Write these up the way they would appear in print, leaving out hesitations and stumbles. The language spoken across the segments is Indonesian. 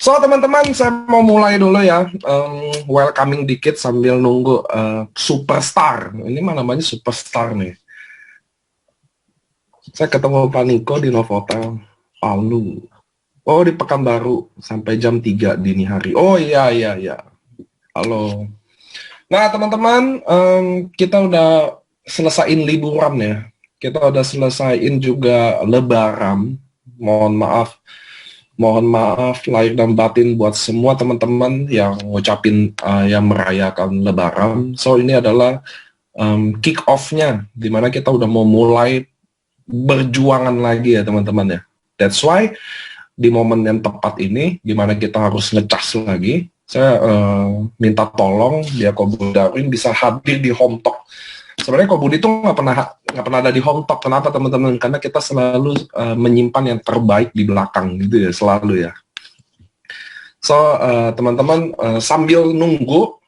So teman-teman, saya mau mulai dulu ya, welcoming dikit sambil nunggu superstar. Ini mana namanya superstar nih. Saya ketemu Pak Niko di Novotel Palu. Oh, di Pekanbaru sampai jam 3 dini hari. Oh iya iya iya. Halo. Nah teman-teman, kita udah selesaiin liburan ya. Kita udah selesaiin juga Lebaran. Mohon maaf lahir dan batin buat semua teman-teman yang ngucapin yang merayakan Lebaran. So ini adalah kick off-nya, dimana kita udah mau mulai berjuangan lagi ya teman-teman ya. That's why di momen yang tepat ini, dimana kita harus ngecas lagi, saya minta tolong dia Kobu Darwin bisa hadir di Home Talk. Sebenarnya Kobudi itu nggak pernah ada di Home Talk. Kenapa teman-teman? Karena kita selalu menyimpan yang terbaik di belakang gitu ya, selalu ya. So teman-teman sambil nunggu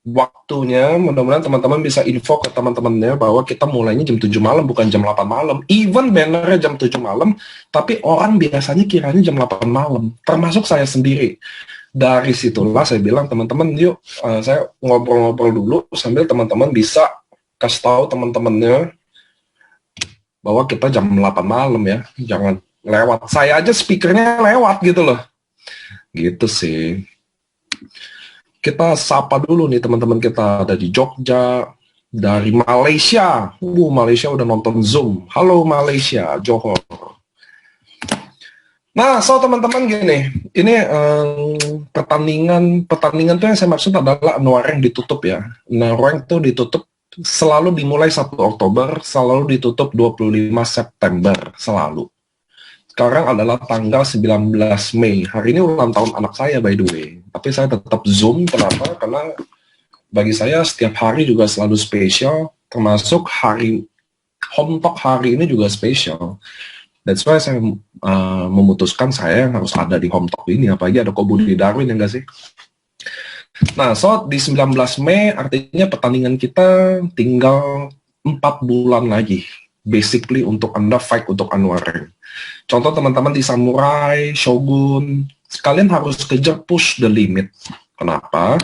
waktunya, mudah-mudahan teman-teman bisa info ke teman-temannya bahwa kita mulainya jam 7 malam bukan jam 8 malam. Even bannernya jam 7 malam, tapi orang biasanya kiranya jam 8 malam, termasuk saya sendiri. Dari situlah saya bilang teman-teman yuk saya ngobrol-ngobrol dulu sambil teman-teman bisa kasih tahu teman-temannya bahwa kita jam 8 malam ya, jangan lewat. Saya aja speakernya lewat gitu loh. Gitu sih. Kita sapa dulu nih teman-teman kita ada di Jogja, dari Malaysia. Malaysia udah nonton Zoom. Halo Malaysia, Johor. Nah, so teman-teman gini, ini pertandingan tuh yang saya maksud adalah Noireng ditutup ya. Noireng tuh ditutup selalu dimulai 1 Oktober, selalu ditutup 25 September, selalu. Sekarang adalah tanggal 19 Mei. Hari ini ulang tahun anak saya, by the way. Tapi saya tetap Zoom, kenapa? Karena bagi saya setiap hari juga selalu spesial, termasuk hari Home Talk hari ini juga spesial. That's why saya memutuskan saya harus ada di Home Talk ini, apalagi ada Kobudi Darwin, ya nggak sih? Nah, so di 19 Mei artinya pertandingan kita tinggal 4 bulan lagi. Basically untuk Anda fight untuk Anwareng. Contoh teman-teman di Samurai, Shogun, kalian harus kejar push the limit. Kenapa?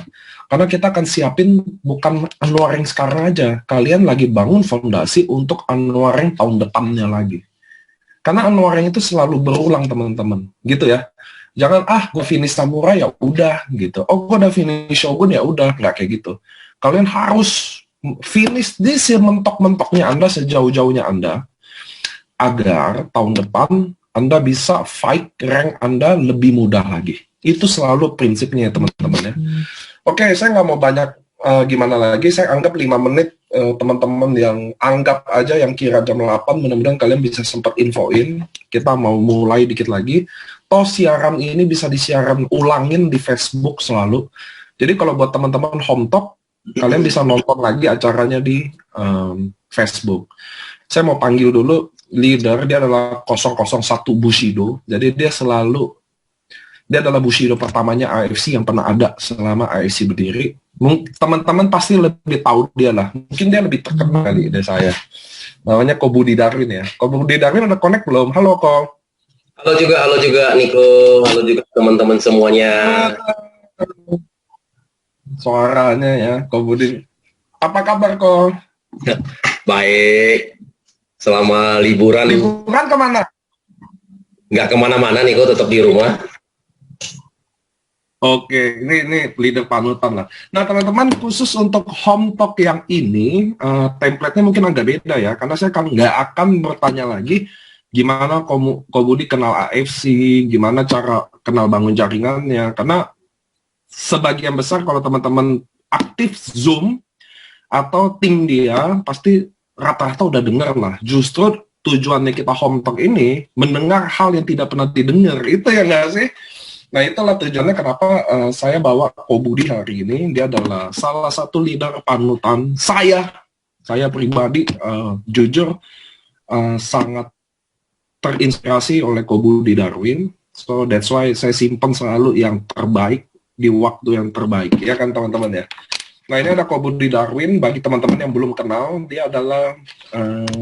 Karena kita akan siapin bukan Anwareng sekarang aja. Kalian lagi bangun fondasi untuk Anwareng tahun depannya lagi. Karena Anwareng itu selalu berulang teman-teman. Gitu ya. Jangan gue finish Samurai ya udah gitu. Gue udah finish Shogun ya udah, nggak kayak gitu. Kalian harus finish di sementok-mentoknya Anda, sejauh-jauhnya Anda, agar tahun depan Anda bisa fight rank Anda lebih mudah lagi. Itu selalu prinsipnya ya teman-teman ya. Oke, saya nggak mau banyak gimana lagi. Saya anggap 5 menit teman-teman yang anggap aja yang kira jam 8, mudah-mudahan kalian bisa sempat infoin. Kita mau mulai dikit lagi. Toh siaran ini bisa disiaran ulangin di Facebook selalu. Jadi kalau buat teman-teman Home Talk, kalian bisa nonton lagi acaranya di Facebook. Saya mau panggil dulu leader, dia adalah 001 Bushido. Jadi dia adalah Bushido pertamanya AFC yang pernah ada selama AFC berdiri. Teman-teman pasti lebih tahu dia lah. Mungkin dia lebih terkenal kali dari saya. Namanya Kobudi Darwin ya. Kobudi Darwin udah connect belum? Halo Ko. Halo juga Niko, halo juga teman-teman semuanya. Suaranya ya, Kobudi. Apa kabar Ko? Baik, selama liburan. Liburan kemana? Nggak kemana-mana Niko, tetap di rumah. Oke, ini leader panutan lah. Nah teman-teman, khusus untuk Home Talk yang ini, template-nya mungkin agak beda ya, karena saya nggak akan bertanya lagi gimana Kobudi kenal AFC, gimana cara kenal bangun jaringannya, karena sebagian besar kalau teman-teman aktif Zoom atau tim dia, pasti rata-rata udah dengar lah. Justru tujuannya kita Home Talk ini, mendengar hal yang tidak pernah didengar, itu ya nggak sih? Nah itulah tujuannya kenapa saya bawa Kobudi hari ini. Dia adalah salah satu leader panutan saya pribadi, jujur sangat terinspirasi oleh Kobudi Darwin. So that's why saya simpan selalu yang terbaik di waktu yang terbaik, ya kan teman-teman ya. Nah ini ada Kobudi Darwin. Bagi teman-teman yang belum kenal, dia adalah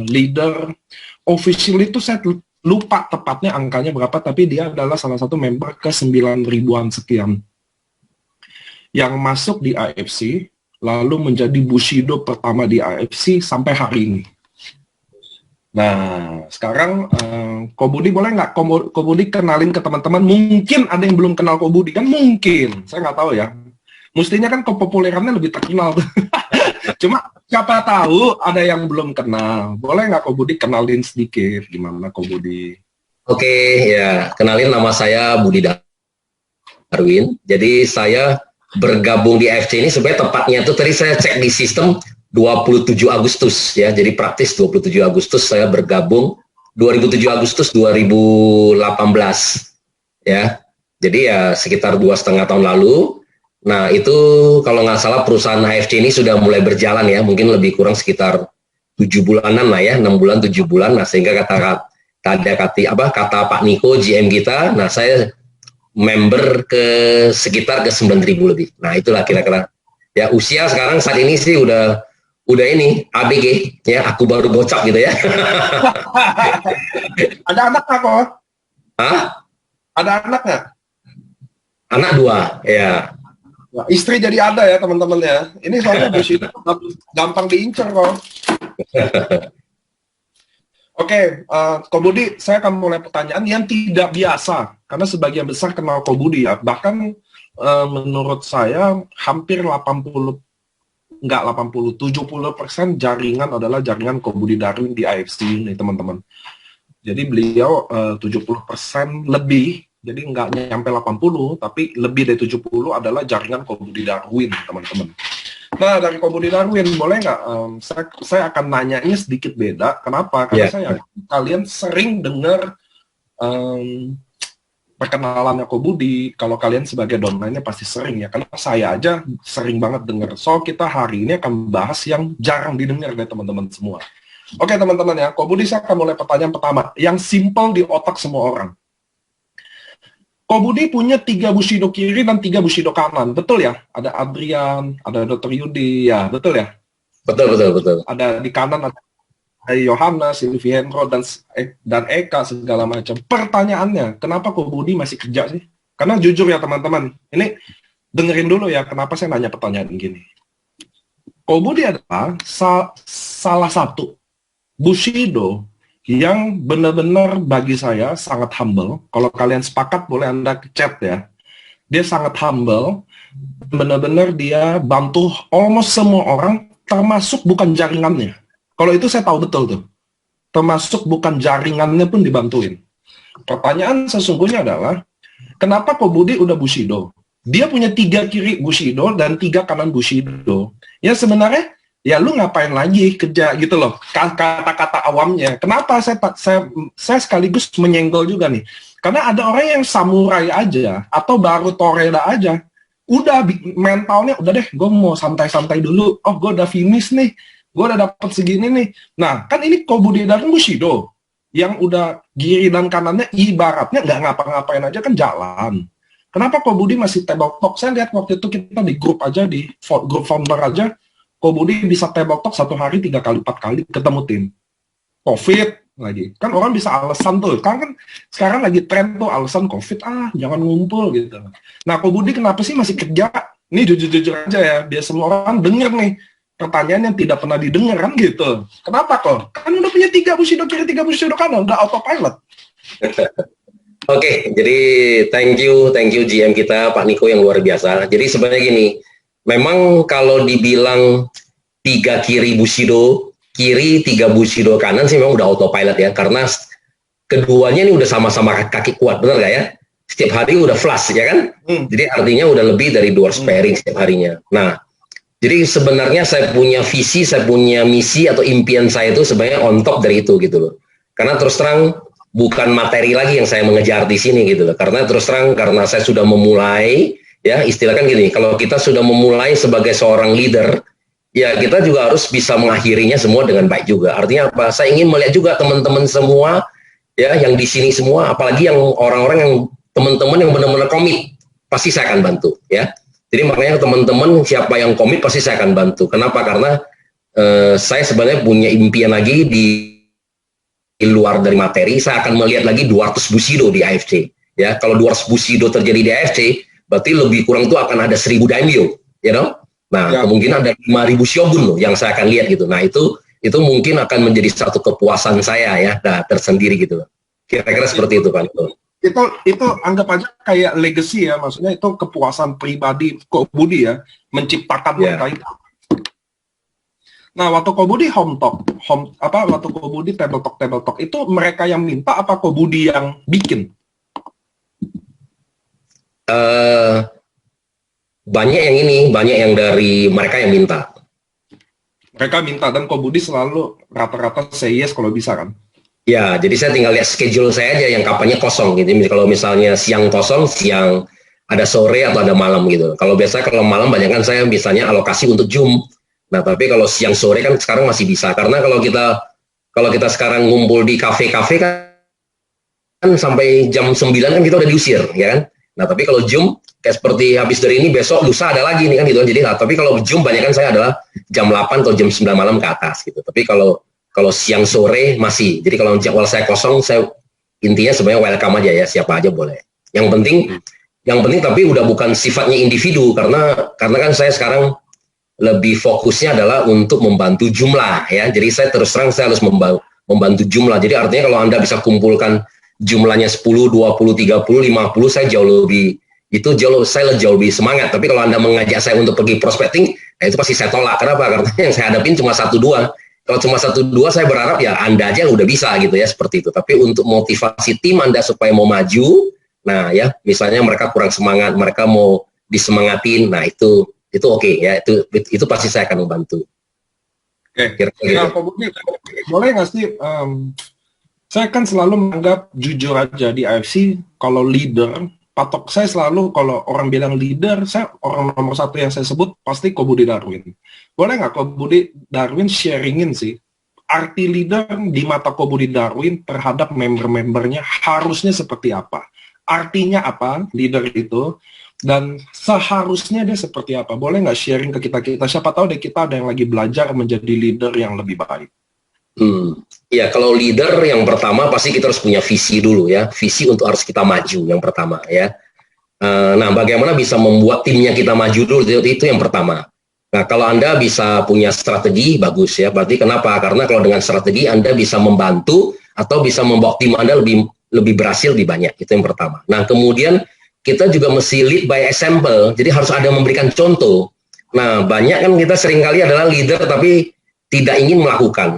leader official itu saya lupa tepatnya angkanya berapa, tapi dia adalah salah satu member ke 9 ribuan sekian yang masuk di AFC, lalu menjadi Bushido pertama di AFC sampai hari ini. Nah, sekarang Kobudi boleh nggak Kobudi kenalin ke teman-teman? Mungkin ada yang belum kenal Kobudi, kan mungkin, saya nggak tahu ya. Mestinya kan kepopulerannya lebih terkenal. Cuma siapa tahu ada yang belum kenal. Boleh nggak Kobudi kenalin sedikit gimana Kobudi? Oke, ya, kenalin, nama saya Budi Darwin. Jadi saya bergabung di AFC ini sebenarnya tepatnya itu tadi saya cek di sistem 27 Agustus ya. Jadi praktis 27 Agustus saya bergabung, 2007 Agustus 2018 ya. Jadi ya sekitar 2,5 tahun lalu. Nah, itu kalau nggak salah perusahaan AFC ini sudah mulai berjalan ya, mungkin lebih kurang sekitar 7 bulanan lah ya, 6 bulan, 7 bulan. Nah, sehingga kata Pak Niko, GM kita, nah saya member sekitar ke 9.000 lebih. Nah, itulah kira-kira. Ya, usia sekarang saat ini sih udah ini ABG ya, aku baru gocap gitu ya. Ada anak nggak kok? Hah? Ada anak nggak? Anak 2 ya. Nah, istri jadi ada ya teman-teman ya. Ini soalnya Bushido gampang diincar kok. Oke, Kobudi, saya akan mulai pertanyaan yang tidak biasa, karena sebagian besar kenal Kobudi ya. Bahkan menurut saya hampir 70% jaringan adalah jaringan Kobudi Darwin di AFC ini, teman-teman. Jadi beliau 70% lebih, jadi nggak nyampe 80, tapi lebih dari 70 adalah jaringan Kobudi Darwin, teman-teman. Nah, dari Kobudi Darwin, boleh nggak? Saya akan nanyanya sedikit beda. Kenapa? Karena kalian sering dengar perkenalannya Kobudi. Kalau kalian sebagai downline-nya pasti sering ya. Karena saya aja sering banget dengar. So, kita hari ini akan bahas yang jarang didengar dari teman-teman semua. Oke, teman-teman ya. Kobudi, saya akan mulai pertanyaan pertama. Yang simple di otak semua orang. Kobudi punya 3 Bushido kiri dan 3 Bushido kanan, betul ya? Ada Adrian, ada Dr. Yudi, ya betul ya? Betul. Ada di kanan ada Yohana, Silvi Hendro, dan Eka segala macam. Pertanyaannya, kenapa Kobudi masih kerja sih? Karena jujur ya teman-teman, ini dengerin dulu ya kenapa saya nanya pertanyaan gini. Kobudi adalah salah satu Bushido yang benar-benar bagi saya sangat humble. Kalau kalian sepakat boleh Anda chat ya. Dia sangat humble, benar-benar dia bantu almost semua orang, termasuk bukan jaringannya. Kalau itu saya tahu betul tuh. Termasuk bukan jaringannya pun dibantuin. Pertanyaan sesungguhnya adalah, kenapa Kobudi udah Bushido? Dia punya 3 kiri Bushido dan 3 kanan Bushido. Ya sebenarnya ya lu ngapain lagi kerja gitu loh, kata-kata awamnya. Kenapa saya sekaligus menyenggol juga nih, karena ada orang yang samurai aja atau baru toreda aja udah mentalnya udah deh, gue mau santai-santai dulu, oh gue udah finish nih, gue udah dapet segini nih. Nah kan ini Kobudi Darwin Bushido yang udah kiri dan kanannya ibaratnya nggak ngapa-ngapain aja kan jalan. Kenapa Kobudi masih table talk? Saya lihat waktu itu kita di grup aja, di grup founder aja, Kobudi bisa table talk 1 hari 3 kali 4 kali ketemu tim. COVID lagi. Kan orang bisa alasan tuh. Kan sekarang lagi tren tuh alasan COVID, jangan ngumpul gitu. Nah, Kobudi kenapa sih masih kerja? Ini jujur-jujur aja ya, biar semua orang denger nih pertanyaan yang tidak pernah didengar kan gitu. Kenapa kok? Kan udah punya 3 Bushido kiri, 3 Bushido kanan, udah autopilot. Oke, jadi thank you GM kita Pak Niko yang luar biasa. Jadi sebenarnya gini, memang kalau dibilang 3 kiri Bushido kiri, 3 Bushido kanan sih memang udah autopilot ya, karena keduanya ini udah sama-sama kaki kuat, benar gak ya? Setiap hari udah flush ya kan? Jadi artinya udah lebih dari 2 sparing setiap harinya. Nah, jadi sebenarnya saya punya visi, saya punya misi atau impian saya itu sebenarnya on top dari itu gitu loh. Karena terus terang bukan materi lagi yang saya mengejar di sini gitu loh. Karena terus terang karena saya sudah memulai, ya istilahkan gini, kalau kita sudah memulai sebagai seorang leader, ya kita juga harus bisa mengakhirinya semua dengan baik juga. Artinya apa? Saya ingin melihat juga teman-teman semua, ya yang di sini semua, apalagi yang orang-orang yang teman-teman yang benar-benar komit, pasti saya akan bantu, ya. Jadi makanya teman-teman siapa yang komit pasti saya akan bantu. Kenapa? Karena saya sebenarnya punya impian lagi di luar dari materi, saya akan melihat lagi 200 Bushido di AFC. Ya, kalau 200 Bushido terjadi di AFC, berarti lebih kurang itu akan ada 1000 daimyo, you know? Nah, kemungkinan ada 5000 shogun loh yang saya akan lihat gitu. Nah, itu mungkin akan menjadi satu kepuasan saya ya, tersendiri gitu. Kira-kira seperti itu, Pak. Itu anggap aja kayak legacy ya, maksudnya itu kepuasan pribadi Ko Budi ya, menciptakan mereka itu. Nah, waktu Ko Budi waktu Ko Budi table talk itu mereka yang minta apa Ko Budi yang bikin? Banyak yang dari mereka yang minta. Mereka minta dan Ko Budi selalu rata-rata say yes kalau bisa kan? Ya, jadi saya tinggal lihat schedule saya aja yang kapannya kosong gitu. Kalau misalnya siang kosong, siang ada sore atau ada malam gitu. Kalau malam banyak kan saya misalnya alokasi untuk Zoom. Nah, tapi kalau siang sore kan sekarang masih bisa karena kalau kita sekarang ngumpul di kafe-kafe kan sampai jam 9 kan kita udah diusir, ya kan? Nah, tapi kalau Zoom kayak seperti habis dari ini besok lusa ada lagi nih kan gitu. Jadi tapi kalau Zoom banyak kan saya adalah jam 8 atau jam 9 malam ke atas gitu. Tapi kalau siang sore masih. Jadi kalau jadwal saya kosong, saya intinya sebenarnya welcome aja ya, siapa aja boleh. Yang penting tapi udah bukan sifatnya individu karena kan saya sekarang lebih fokusnya adalah untuk membantu jumlah ya. Jadi saya terus terang saya harus membantu jumlah. Jadi artinya kalau Anda bisa kumpulkan jumlahnya 10, 20, 30, 50, saya jauh lebih semangat. Tapi kalau Anda mengajak saya untuk pergi prospecting, itu pasti saya tolak. Kenapa? Karena yang saya hadapin cuma 1-2. Kalau cuma 1-2 saya berharap ya Anda aja udah bisa gitu ya, seperti itu. Tapi untuk motivasi tim Anda supaya mau maju, nah ya misalnya mereka kurang semangat, mereka mau disemangatin, nah itu oke ya, itu pasti saya akan membantu. Oke. Nah, boleh nggak sih, saya kan selalu menganggap jujur aja di AFC kalau leader, patok saya selalu kalau orang bilang leader, saya orang nomor 1 yang saya sebut pasti Ko Budi Darwin. Boleh nggak Ko Budi Darwin sharingin sih arti leader di mata Ko Budi Darwin terhadap member-membernya harusnya seperti apa? Artinya apa leader itu? Dan seharusnya dia seperti apa? Boleh nggak sharing ke kita? Siapa tahu deh kita ada yang lagi belajar menjadi leader yang lebih baik. Ya kalau leader yang pertama pasti kita harus punya visi dulu ya, visi untuk harus kita maju yang pertama ya. Nah bagaimana bisa membuat timnya kita maju dulu itu yang pertama. Nah kalau Anda bisa punya strategi bagus ya, berarti kenapa? Karena kalau dengan strategi Anda bisa membantu atau bisa membawa tim Anda lebih berhasil lebih banyak, itu yang pertama. Nah kemudian kita juga mesti lead by example, jadi harus ada memberikan contoh. Nah banyak kan kita seringkali adalah leader tapi tidak ingin melakukan.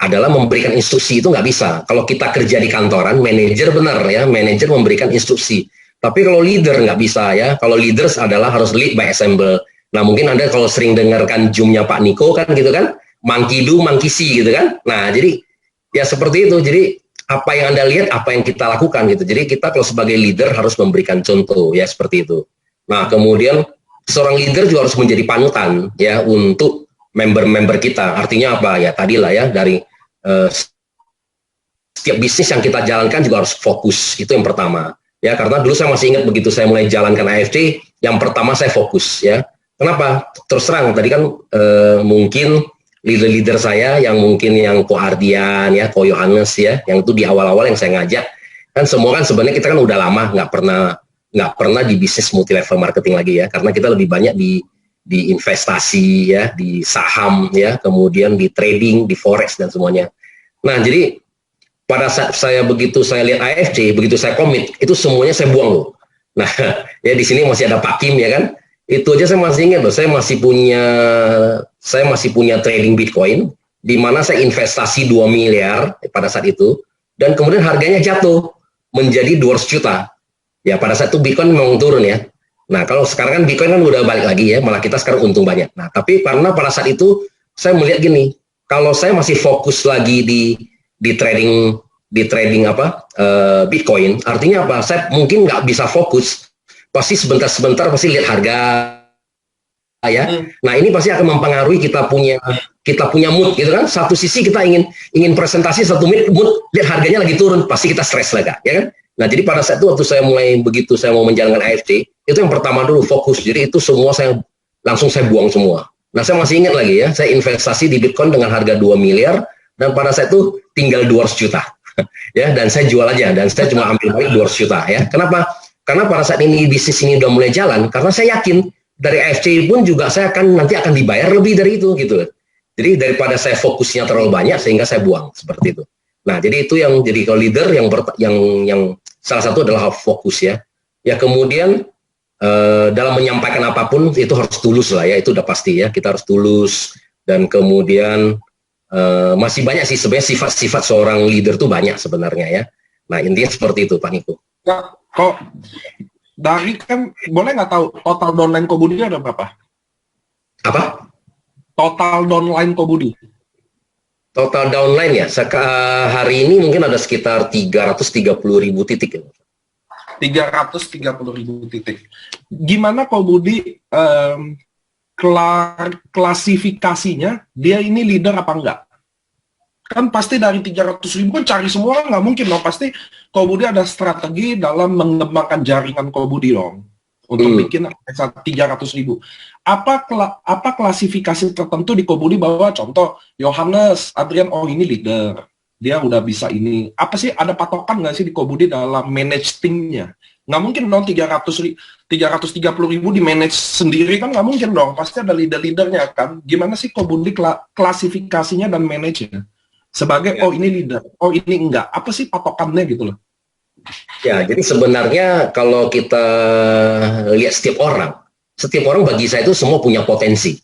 Adalah memberikan instruksi, itu nggak bisa. Kalau kita kerja di kantoran, manajer benar ya, manajer memberikan instruksi. Tapi kalau leader nggak bisa ya. Kalau leaders adalah harus lead by example. Nah mungkin Anda kalau sering dengarkan Zoom-nya Pak Niko kan gitu kan, monkey do, monkey see gitu kan. Nah jadi ya seperti itu. Jadi apa yang Anda lihat, apa yang kita lakukan gitu. Jadi kita kalau sebagai leader harus memberikan contoh ya seperti itu. Nah kemudian seorang leader juga harus menjadi panutan ya untuk member-member kita. Artinya apa ya? Tadilah ya dari setiap bisnis yang kita jalankan juga harus fokus, itu yang pertama ya, karena dulu saya masih ingat begitu saya mulai jalankan AFC, yang pertama saya fokus ya. Kenapa? Terus terang tadi kan mungkin leader-leader saya yang mungkin yang Ko Ardian ya, Ko Yohanes ya, yang itu di awal-awal yang saya ngajak kan semua kan sebenarnya kita kan udah lama nggak pernah di bisnis multi level marketing lagi ya, karena kita lebih banyak di investasi ya, di saham ya, kemudian di trading, di forex dan semuanya. Nah, jadi pada saat begitu saya lihat AFC, begitu saya komit, itu semuanya saya buang loh. Nah, ya di sini masih ada Pak Kim ya kan. Itu aja saya masih ingat loh, saya masih punya trading Bitcoin di mana saya investasi 2 miliar pada saat itu dan kemudian harganya jatuh menjadi 200 juta. Ya, pada saat itu Bitcoin memang turun ya. Nah, kalau sekarang kan Bitcoin kan udah balik lagi ya, malah kita sekarang untung banyak. Nah, tapi karena pada saat itu saya melihat gini, kalau saya masih fokus lagi di trading Bitcoin, artinya apa? Saya mungkin nggak bisa fokus, pasti sebentar-sebentar pasti lihat harga ya. Nah, ini pasti akan mempengaruhi kita punya mood gitu kan. Satu sisi kita ingin presentasi, satu mood lihat harganya lagi turun, pasti kita stres lah ya kan. Nah, jadi pada saat itu waktu saya mau menjalankan AFC, itu yang pertama dulu fokus. Jadi itu semua saya buang semua. Nah, saya masih ingat lagi ya, saya investasi di Bitcoin dengan harga 2 miliar dan pada saat itu tinggal 200 juta. Ya, dan saya jual aja, dan saya cuma ambil balik 200 juta ya. Kenapa? Karena pada saat ini bisnis ini udah mulai jalan, karena saya yakin dari AFC pun juga saya nanti akan dibayar lebih dari itu gitu. Jadi daripada saya fokusnya terlalu banyak sehingga saya buang seperti itu. Nah, jadi itu yang jadi kalau leader yang salah satu adalah fokus ya. Ya kemudian dalam menyampaikan apapun itu harus tulus lah ya, itu udah pasti ya, kita harus tulus. Dan kemudian masih banyak sih sebenarnya sifat-sifat seorang leader tuh banyak sebenarnya ya. Nah intinya seperti itu Pak Niko. Ya, kok dari kan boleh nggak tahu total downline Kobudi ada berapa? Apa? Total downline Kobudi. Total downline ya, hari ini mungkin ada sekitar 330.000 titik. 330.000 titik. Gimana Kobudi klasifikasinya, dia ini leader apa enggak? Kan pasti dari 300.000 kan cari semua nggak mungkin dong. Pasti Kobudi ada strategi dalam mengembangkan jaringan Kobudi dong. Untuk bikin 300.000. Apa klasifikasi tertentu di Kobudi bahwa contoh Yohanes, Adrian, oh ini leader. Dia udah bisa ini. Apa sih, ada patokan nggak sih di Kobudi dalam manage timnya? Nggak mungkin dong 330.000 di manage sendiri kan nggak mungkin dong. Pasti ada leader-leadernya kan. Gimana sih Kobudi klasifikasinya dan manage-nya? Sebagai, oh ini leader, oh ini enggak. Apa sih patokannya gitu loh? Ya, jadi sebenarnya kalau kita lihat setiap orang bagi saya itu semua punya potensi.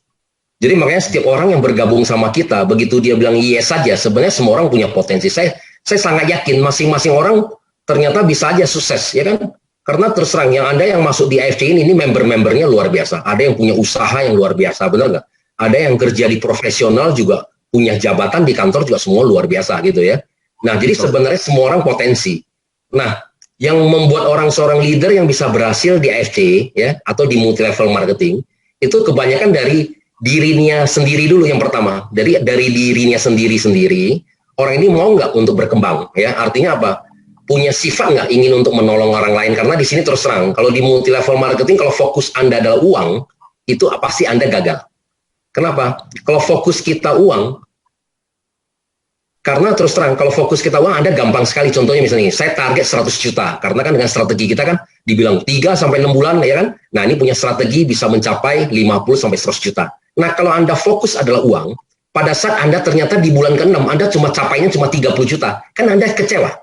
Jadi makanya setiap orang yang bergabung sama kita, begitu dia bilang yes saja, sebenarnya semua orang punya potensi. Saya sangat yakin masing-masing orang ternyata bisa aja sukses, ya kan? Karena terus terang, yang Anda yang masuk di AFC ini member-membernya luar biasa. Ada yang punya usaha yang luar biasa, benar nggak? Ada yang kerja di profesional juga, punya jabatan di kantor juga semua luar biasa gitu ya. Nah, jadi sebenarnya semua orang potensi. Nah, yang membuat seorang leader yang bisa berhasil di AFC ya atau di multi level marketing itu kebanyakan dari dirinya sendiri dulu yang pertama. Dari dirinya sendiri orang ini mau nggak untuk berkembang ya. Artinya apa? Punya sifat nggak ingin untuk menolong orang lain, karena di sini terus terang kalau di multi level marketing kalau fokus Anda adalah uang itu pasti Anda gagal. Kenapa? Kalau fokus kita uang, karena terus terang, kalau fokus kita uang, Anda gampang sekali. Contohnya misalnya, saya target 100 juta. Karena kan dengan strategi kita kan, dibilang 3-6 bulan, ya kan? Nah, ini punya strategi bisa mencapai 50-100 juta. Nah, kalau Anda fokus adalah uang, pada saat Anda ternyata di bulan ke-6, Anda capainya cuma 30 juta. Kan Anda kecewa.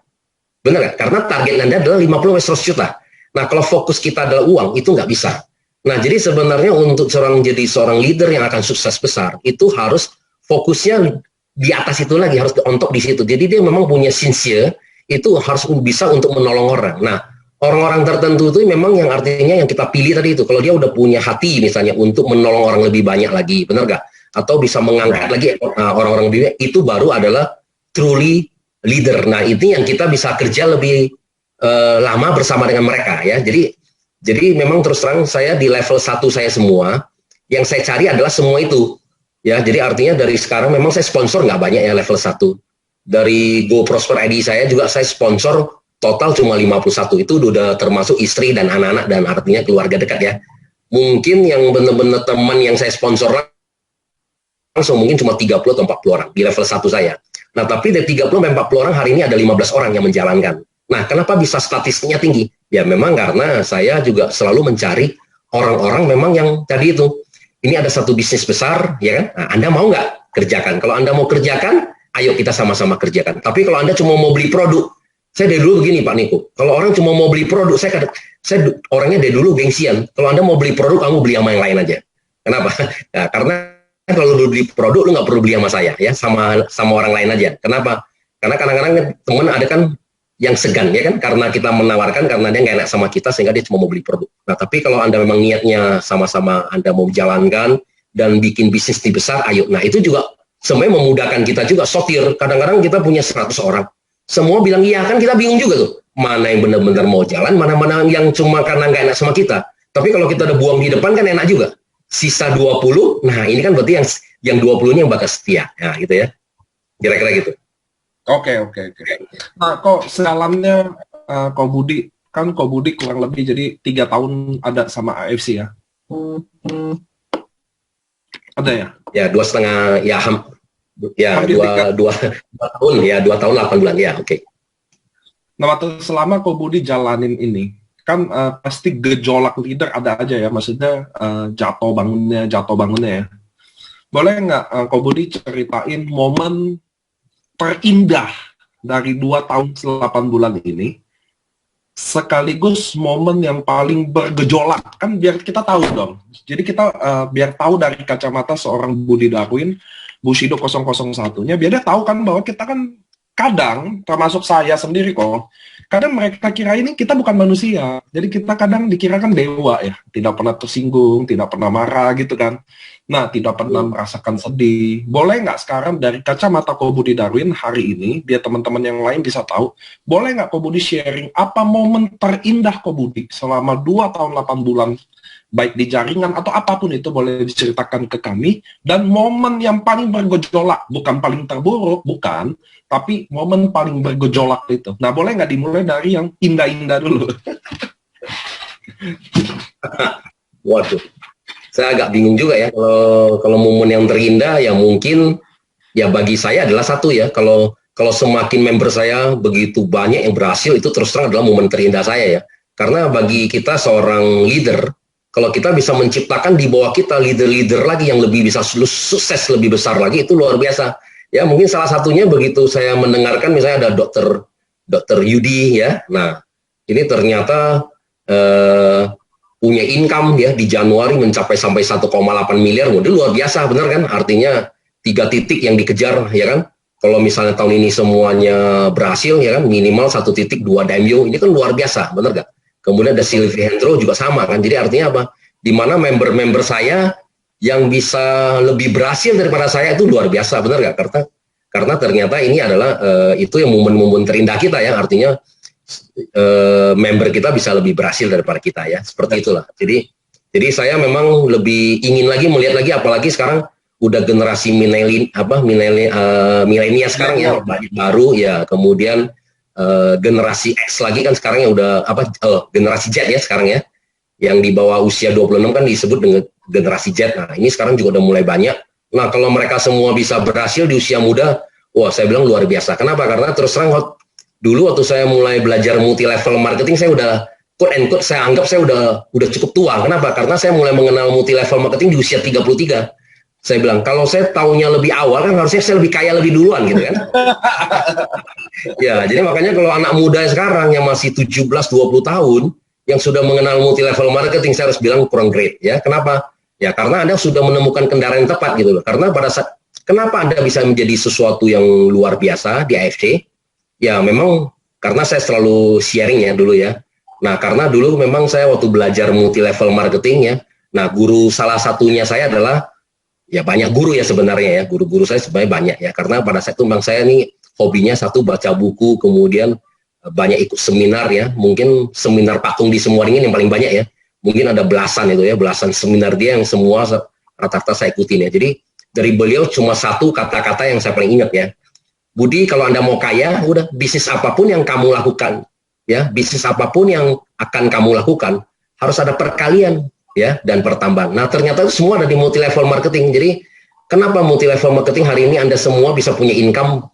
Benar nggak? Karena target Anda adalah 50-100 juta. Nah, kalau fokus kita adalah uang, itu nggak bisa. Nah, jadi sebenarnya untuk jadi seorang leader yang akan sukses besar, itu harus fokusnya di atas itu lagi, harus on top di situ. Jadi dia memang punya sincere, itu harus bisa untuk menolong orang. Nah, orang-orang tertentu itu memang yang artinya yang kita pilih tadi itu, kalau dia udah punya hati misalnya untuk menolong orang lebih banyak lagi, benar nggak? Atau bisa mengangkat lagi orang-orang dunia, itu baru adalah truly leader. Nah, itu yang kita bisa kerja lebih lama bersama dengan mereka ya. Jadi memang terus terang saya di level 1 saya semua, yang saya cari adalah semua itu. Ya, jadi artinya dari sekarang memang saya sponsor nggak banyak ya level 1. Dari Go Prosper ID saya juga saya sponsor total cuma 51. Itu udah termasuk istri dan anak-anak dan artinya keluarga dekat ya. Mungkin yang benar-benar teman yang saya sponsor langsung mungkin cuma 30 atau 40 orang di level 1 saya. Nah, tapi dari 30-40 orang hari ini ada 15 orang yang menjalankan. Nah, kenapa bisa statistiknya tinggi? Ya memang karena saya juga selalu mencari orang-orang memang yang tadi itu. Ini ada satu bisnis besar, ya kan? Nah, Anda mau nggak kerjakan? Kalau Anda mau kerjakan, ayo kita sama-sama kerjakan. Tapi kalau Anda cuma mau beli produk, saya dari dulu begini Pak Niko, kalau orang cuma mau beli produk, saya orangnya dari dulu gengsian. Kalau Anda mau beli produk, kamu beli sama yang lain aja. Kenapa? Nah, karena kalau lu beli produk, lu nggak perlu beli sama saya, ya, sama orang lain aja. Kenapa? Karena kadang-kadang teman ada kan yang segan, ya kan? Karena kita menawarkan, karena dia nggak enak sama kita, sehingga dia cuma mau beli produk. Nah, tapi kalau Anda memang niatnya sama-sama Anda mau jalankan dan bikin bisnis di besar, ayo. Nah, itu juga sebenarnya memudahkan kita juga. Sotir, kadang-kadang kita punya 100 orang. Semua bilang iya, kan kita bingung juga tuh. Mana yang benar-benar mau jalan, mana-mana yang cuma karena nggak enak sama kita. Tapi kalau kita udah buang di depan, kan enak juga. Sisa 20, nah ini kan berarti yang 20-nya yang bakal setia. Nah, gitu ya. Kira-kira gitu. Oke. Nah, kok sejalannya Ko Budi, kan Ko Budi kurang lebih jadi 3 tahun ada sama AFC ya? Ada ya? Ya, 2,5, ya, dua tahun, ya 2 tahun 8 bulan, ya, oke. Nah, waktu selama Ko Budi jalanin ini, kan pasti gejolak leader ada aja ya, maksudnya jatuh bangunnya ya. Boleh nggak Ko Budi ceritain momen terindah dari 2 tahun 8 bulan ini, sekaligus momen yang paling bergejolak, kan biar kita tahu dong. Jadi kita biar tahu dari kacamata seorang Budi Darwin, Bushido 001-nya, biar dia tahu kan bahwa kita kan kadang, termasuk saya sendiri kok, kadang mereka kira ini kita bukan manusia. Jadi kita kadang dikirakan dewa ya, tidak pernah tersinggung, tidak pernah marah gitu kan. Nah, tidak pernah merasakan sedih. Boleh nggak sekarang dari kacamata Ko Budi Darwin hari ini, biar teman-teman yang lain bisa tahu, boleh nggak Ko Budi sharing apa momen terindah Ko Budi selama 2 tahun 8 bulan, baik di jaringan atau apapun itu boleh diceritakan ke kami, dan momen yang paling bergejolak, bukan paling terburuk, bukan, tapi momen paling bergejolak itu. Nah, boleh nggak dimulai dari yang indah-indah dulu? Waduh, saya agak bingung juga ya kalau momen yang terindah ya mungkin ya bagi saya adalah satu ya, kalau semakin member saya begitu banyak yang berhasil, itu terus terang adalah momen terindah saya ya. Karena bagi kita seorang leader, kalau kita bisa menciptakan di bawah kita leader-leader lagi yang lebih bisa sukses lebih besar lagi, itu luar biasa. Ya mungkin salah satunya begitu saya mendengarkan misalnya ada dokter Yudi ya. Nah, ini ternyata punya income ya di Januari mencapai sampai 1,8 miliar, itu luar biasa, benar kan? Artinya 3 titik yang dikejar ya kan. Kalau misalnya tahun ini semuanya berhasil ya kan, minimal 1 titik 2 daimyo, ini kan luar biasa, benar gak? Kemudian ada Sylvie Hendro juga sama kan. Jadi artinya apa? Di mana member-member saya yang bisa lebih berhasil daripada saya itu luar biasa, benar gak? Karena ternyata ini adalah itu yang momen-momen terindah kita ya. Artinya member kita bisa lebih berhasil daripada kita ya. Seperti itulah. Jadi saya memang lebih ingin lagi melihat lagi, apalagi sekarang udah generasi milenial sekarang ya, baru ya. Kemudian generasi X lagi kan sekarang yang udah generasi Z ya sekarang ya, yang di bawah usia 26 kan disebut dengan generasi Z. Nah ini sekarang juga udah mulai banyak. Nah kalau mereka semua bisa berhasil di usia muda, wah saya bilang luar biasa. Kenapa? Karena terus terang dulu waktu saya mulai belajar multi level marketing, saya udah quote and quote saya anggap saya udah cukup tua. Kenapa? Karena saya mulai mengenal multi level marketing di usia 33. Saya bilang, kalau saya taunya lebih awal kan harusnya saya lebih kaya lebih duluan gitu kan. Ya, jadi makanya kalau anak muda sekarang yang masih 17-20 tahun, yang sudah mengenal multi level marketing, saya harus bilang kurang great ya. Kenapa? Ya karena Anda sudah menemukan kendaraan yang tepat gitu loh. Karena pada saat, kenapa Anda bisa menjadi sesuatu yang luar biasa di AFC? Ya memang karena saya selalu sharing ya dulu ya. Nah karena dulu memang saya waktu belajar multi level marketing ya, nah guru salah satunya saya adalah, ya banyak guru ya sebenarnya ya, guru-guru saya sebenarnya banyak ya, karena pada saat itu memang saya nih hobinya satu baca buku, kemudian banyak ikut seminar ya, mungkin seminar patung di semua ringin yang paling banyak ya, mungkin ada belasan itu ya, belasan seminar dia yang semua rata-rata saya ikutin ya. Jadi dari beliau cuma satu kata-kata yang saya paling ingat ya, Budi kalau Anda mau kaya, udah bisnis apapun yang kamu lakukan ya, bisnis apapun yang akan kamu lakukan harus ada perkalian ya dan pertambahan. Nah ternyata itu semua ada di multi level marketing. Jadi kenapa multi level marketing hari ini Anda semua bisa punya income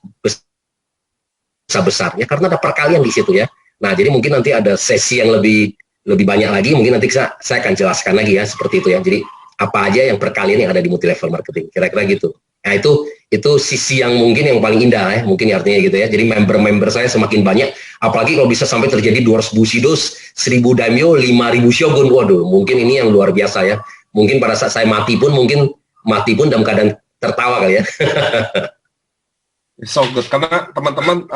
besar ya, karena ada perkalian di situ ya. Nah jadi mungkin nanti ada sesi yang lebih banyak lagi, mungkin nanti saya akan jelaskan lagi ya seperti itu ya. Jadi apa aja yang perkalian yang ada di multi level marketing, kira-kira gitu. Nah itu sisi yang mungkin yang paling indah ya, mungkin artinya gitu ya. Jadi member-member saya semakin banyak, apalagi kalau bisa sampai terjadi 200 Bushidos, 1000 daimyo, 5000 shogun, waduh, mungkin ini yang luar biasa ya. Mungkin pada saat saya mati pun dalam keadaan tertawa kali ya. So good, karena teman-teman,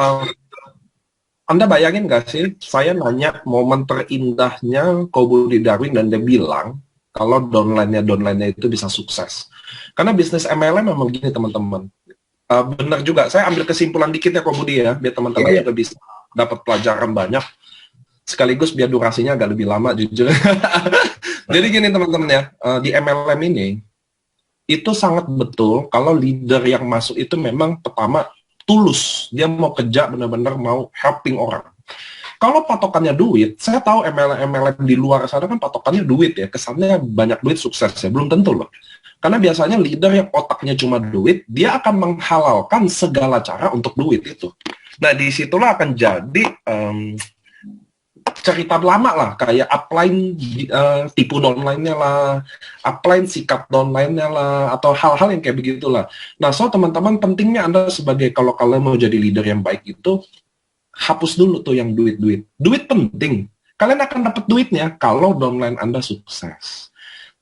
Anda bayangin nggak sih, saya nanya momen terindahnya Ko Budi Darwin dan dia bilang kalau downline-nya itu bisa sukses. Karena bisnis MLM memang gini teman-teman. Benar juga, saya ambil kesimpulan dikit ya Ko Budi ya, biar teman-teman juga bisa dapat pelajaran banyak. Sekaligus biar durasinya agak lebih lama jujur. Jadi gini teman-teman ya, di MLM ini, itu sangat betul kalau leader yang masuk itu memang pertama tulus, dia mau kerja benar-benar mau helping orang. Kalau patokannya duit, saya tahu MLM di luar sana kan patokannya duit ya, kesannya banyak duit sukses ya, belum tentu loh. Karena biasanya leader yang otaknya cuma duit, dia akan menghalalkan segala cara untuk duit itu. Nah, disitulah akan jadi cerita lama lah, kayak upline tipu downline-nya lah, upline sikat downline-nya lah, atau hal-hal yang kayak begitulah. Nah, so teman-teman, pentingnya Anda sebagai, kalau kalian mau jadi leader yang baik itu, hapus dulu tuh yang duit-duit. Duit penting. Kalian akan dapat duitnya kalau downline Anda sukses.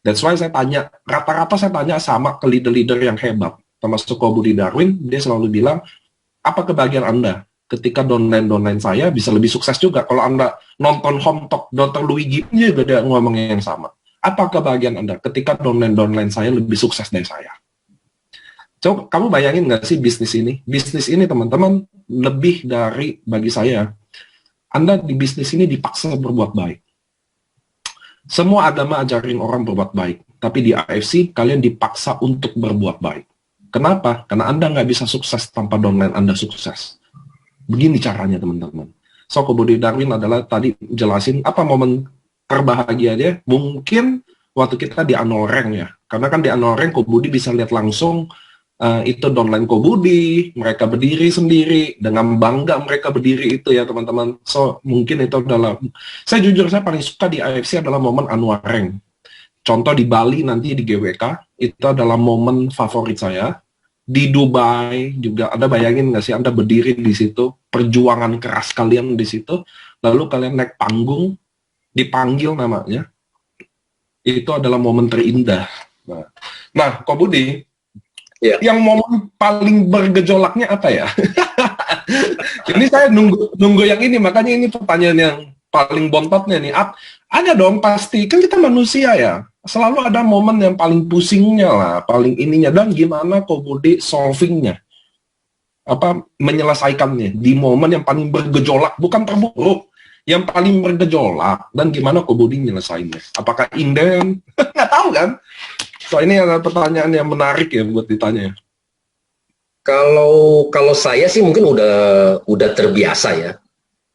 That's why saya tanya, rata-rata saya tanya sama ke leader-leader yang hebat, termasuk Budi Darwin, dia selalu bilang, apa kebahagiaan Anda ketika downline saya bisa lebih sukses juga? Kalau Anda nonton Home Talk Dr. Luigi juga dia ngomongnya yang sama. Apa kebahagiaan Anda ketika downline saya lebih sukses dari saya? Coba kamu bayangin nggak sih bisnis ini? Bisnis ini teman-teman lebih dari, bagi saya, Anda di bisnis ini dipaksa berbuat baik. Semua agama ajarin orang berbuat baik, tapi di AFC kalian dipaksa untuk berbuat baik. Kenapa? Karena Anda nggak bisa sukses tanpa downline Anda sukses. Begini caranya teman-teman. So, Budi Darwin adalah tadi jelasin apa momen terbahagia dia. Mungkin waktu kita di annual rank ya. Karena kan di annual rank Budi bisa lihat langsung itu downline Budi, mereka berdiri sendiri, dengan bangga mereka berdiri itu ya teman-teman. So, mungkin itu adalah, saya jujur saya paling suka di AFC adalah momen annual rank. Contoh di Bali nanti di GWK, itu adalah momen favorit saya. Di Dubai juga, Anda bayangin nggak sih Anda berdiri di situ, perjuangan keras kalian di situ, lalu kalian naik panggung, dipanggil namanya, itu adalah momen terindah. Nah Ko Budi, yang momen paling bergejolaknya apa ya? Ini saya nunggu yang ini, makanya ini pertanyaan yang paling bontotnya nih. Ada dong pasti, kan kita manusia ya. Selalu ada momen yang paling pusingnya lah, paling ininya, dan gimana Ko Budi solvingnya, apa menyelesaikannya di momen yang paling bergejolak, bukan terburuk, yang paling bergejolak, dan gimana Ko Budi nyelesainnya? Apakah inden? Nggak tahu kan? So ini adalah pertanyaan yang menarik ya buat ditanya. Kalau saya sih mungkin udah terbiasa ya.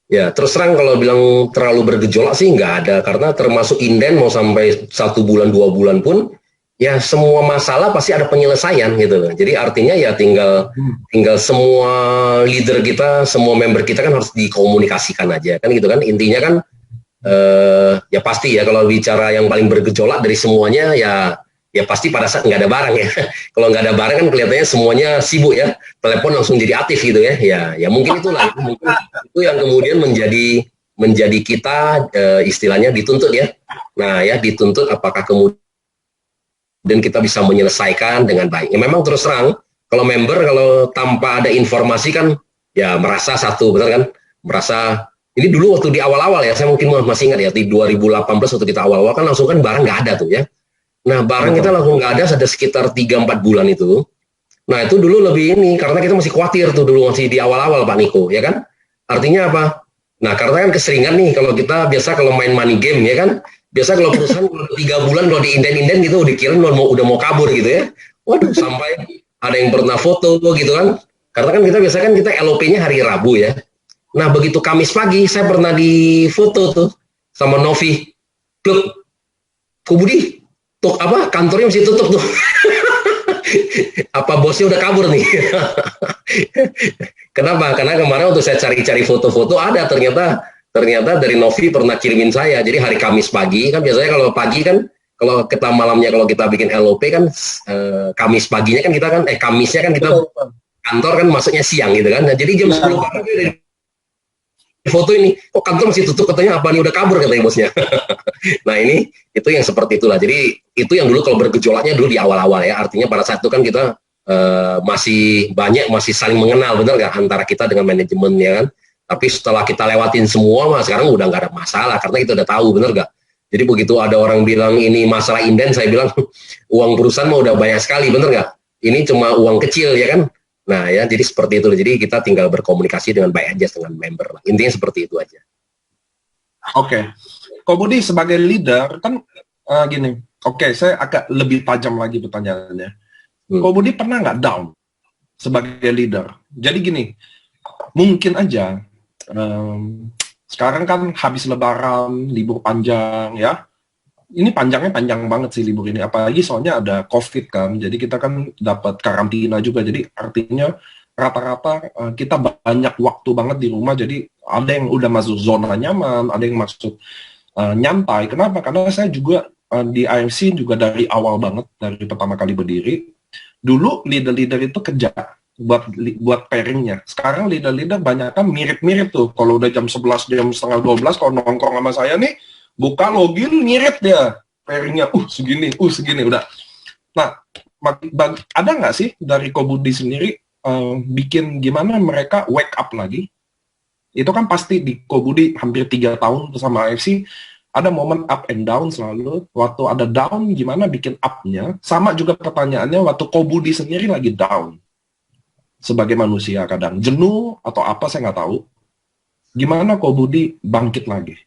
Ya, terus terang kalau bilang terlalu bergejolak sih nggak ada, karena termasuk inden mau sampai 1 bulan 2 bulan pun, ya semua masalah pasti ada penyelesaian gitu loh. Jadi artinya ya tinggal semua leader kita, semua member kita kan harus dikomunikasikan aja kan gitu kan. Intinya kan ya pasti ya kalau bicara yang paling bergejolak dari semuanya ya pasti pada saat nggak ada barang ya. Kalau nggak ada barang kan kelihatannya semuanya sibuk ya, telepon langsung jadi aktif gitu ya. Ya mungkin itulah, itu yang kemudian menjadi kita istilahnya dituntut ya. Nah ya dituntut apakah kemudian kita bisa menyelesaikan dengan baik. Ya memang terus terang kalau member kalau tanpa ada informasi kan ya merasa satu, betul kan? Merasa ini dulu waktu di awal-awal ya, saya mungkin masih ingat ya di 2018 waktu kita awal-awal kan langsung kan barang nggak ada tuh ya. Nah, barang kita langsung nggak ada sekitar 3-4 bulan itu. Nah, itu dulu lebih ini, karena kita masih khawatir tuh dulu, masih di awal-awal Pak Niko, ya kan? Artinya apa? Nah, karena kan keseringan nih, kalau kita biasa kalau main money game, ya kan? Biasa kalau perusahaan 3 bulan kalau di inden-inden gitu, dikira udah mau kabur gitu ya. Waduh, sampai ada yang pernah foto gitu kan. Karena kan kita biasa kan kita LOP-nya hari Rabu ya. Nah, begitu Kamis pagi, saya pernah di foto tuh, sama Novi. Klub, Budi, tuh apa kantornya masih tutup tuh. Apa bosnya udah kabur nih? Kenapa? Karena kemarin waktu saya cari-cari foto-foto ada ternyata dari Novi pernah kirimin saya. Jadi hari Kamis pagi kan biasanya kalau pagi kan kalau kita malamnya kalau kita bikin LOP kan Kamis paginya kan kita kan Kamisnya kan kita kantor kan masuknya siang gitu kan. Nah, jadi jam 10 pagi foto ini kok kantor masih tutup, katanya apa nih udah kabur katanya bosnya. Nah ini itu yang seperti itulah. Jadi itu yang dulu kalau bergejolaknya dulu di awal-awal ya, artinya pada saat itu kan kita masih saling mengenal, benar nggak, antara kita dengan manajemen ya kan. Tapi setelah kita lewatin semua sekarang udah nggak ada masalah karena kita udah tahu, benar nggak. Jadi begitu ada orang bilang ini masalah inden, saya bilang uang perusahaan mah udah banyak sekali, benar nggak. Ini cuma uang kecil ya kan. Nah ya, jadi seperti itu. Jadi kita tinggal berkomunikasi dengan baik aja dengan member. Intinya seperti itu aja. Oke. Ko Budi sebagai leader kan gini. Oke, saya agak lebih tajam lagi pertanyaannya. Ko Budi pernah nggak down sebagai leader? Jadi gini, mungkin aja sekarang kan habis Lebaran, libur panjang ya. Ini panjangnya panjang banget sih libur ini, apalagi soalnya ada COVID kan, jadi kita kan dapat karantina juga, jadi artinya rata-rata kita banyak waktu banget di rumah, jadi ada yang udah masuk zona nyaman, ada yang masuk nyantai. Kenapa? Karena saya juga di IFC juga dari awal banget, dari pertama kali berdiri. Dulu leader-leader itu kerja buat pairingnya. Sekarang leader-leader banyak kan mirip-mirip tuh. Kalau udah jam 11, jam setengah 12, kalau nongkrong sama saya nih, buka login, mirip dia. Pairingnya, segini, udah. Nah, ada nggak sih dari Kobudi sendiri bikin gimana mereka wake up lagi? Itu kan pasti di Kobudi hampir 3 tahun bersama AFC, ada momen up and down selalu. Waktu ada down, gimana bikin up-nya? Sama juga pertanyaannya, waktu Kobudi sendiri lagi down. Sebagai manusia kadang jenuh atau apa saya nggak tahu. Gimana Kobudi bangkit lagi?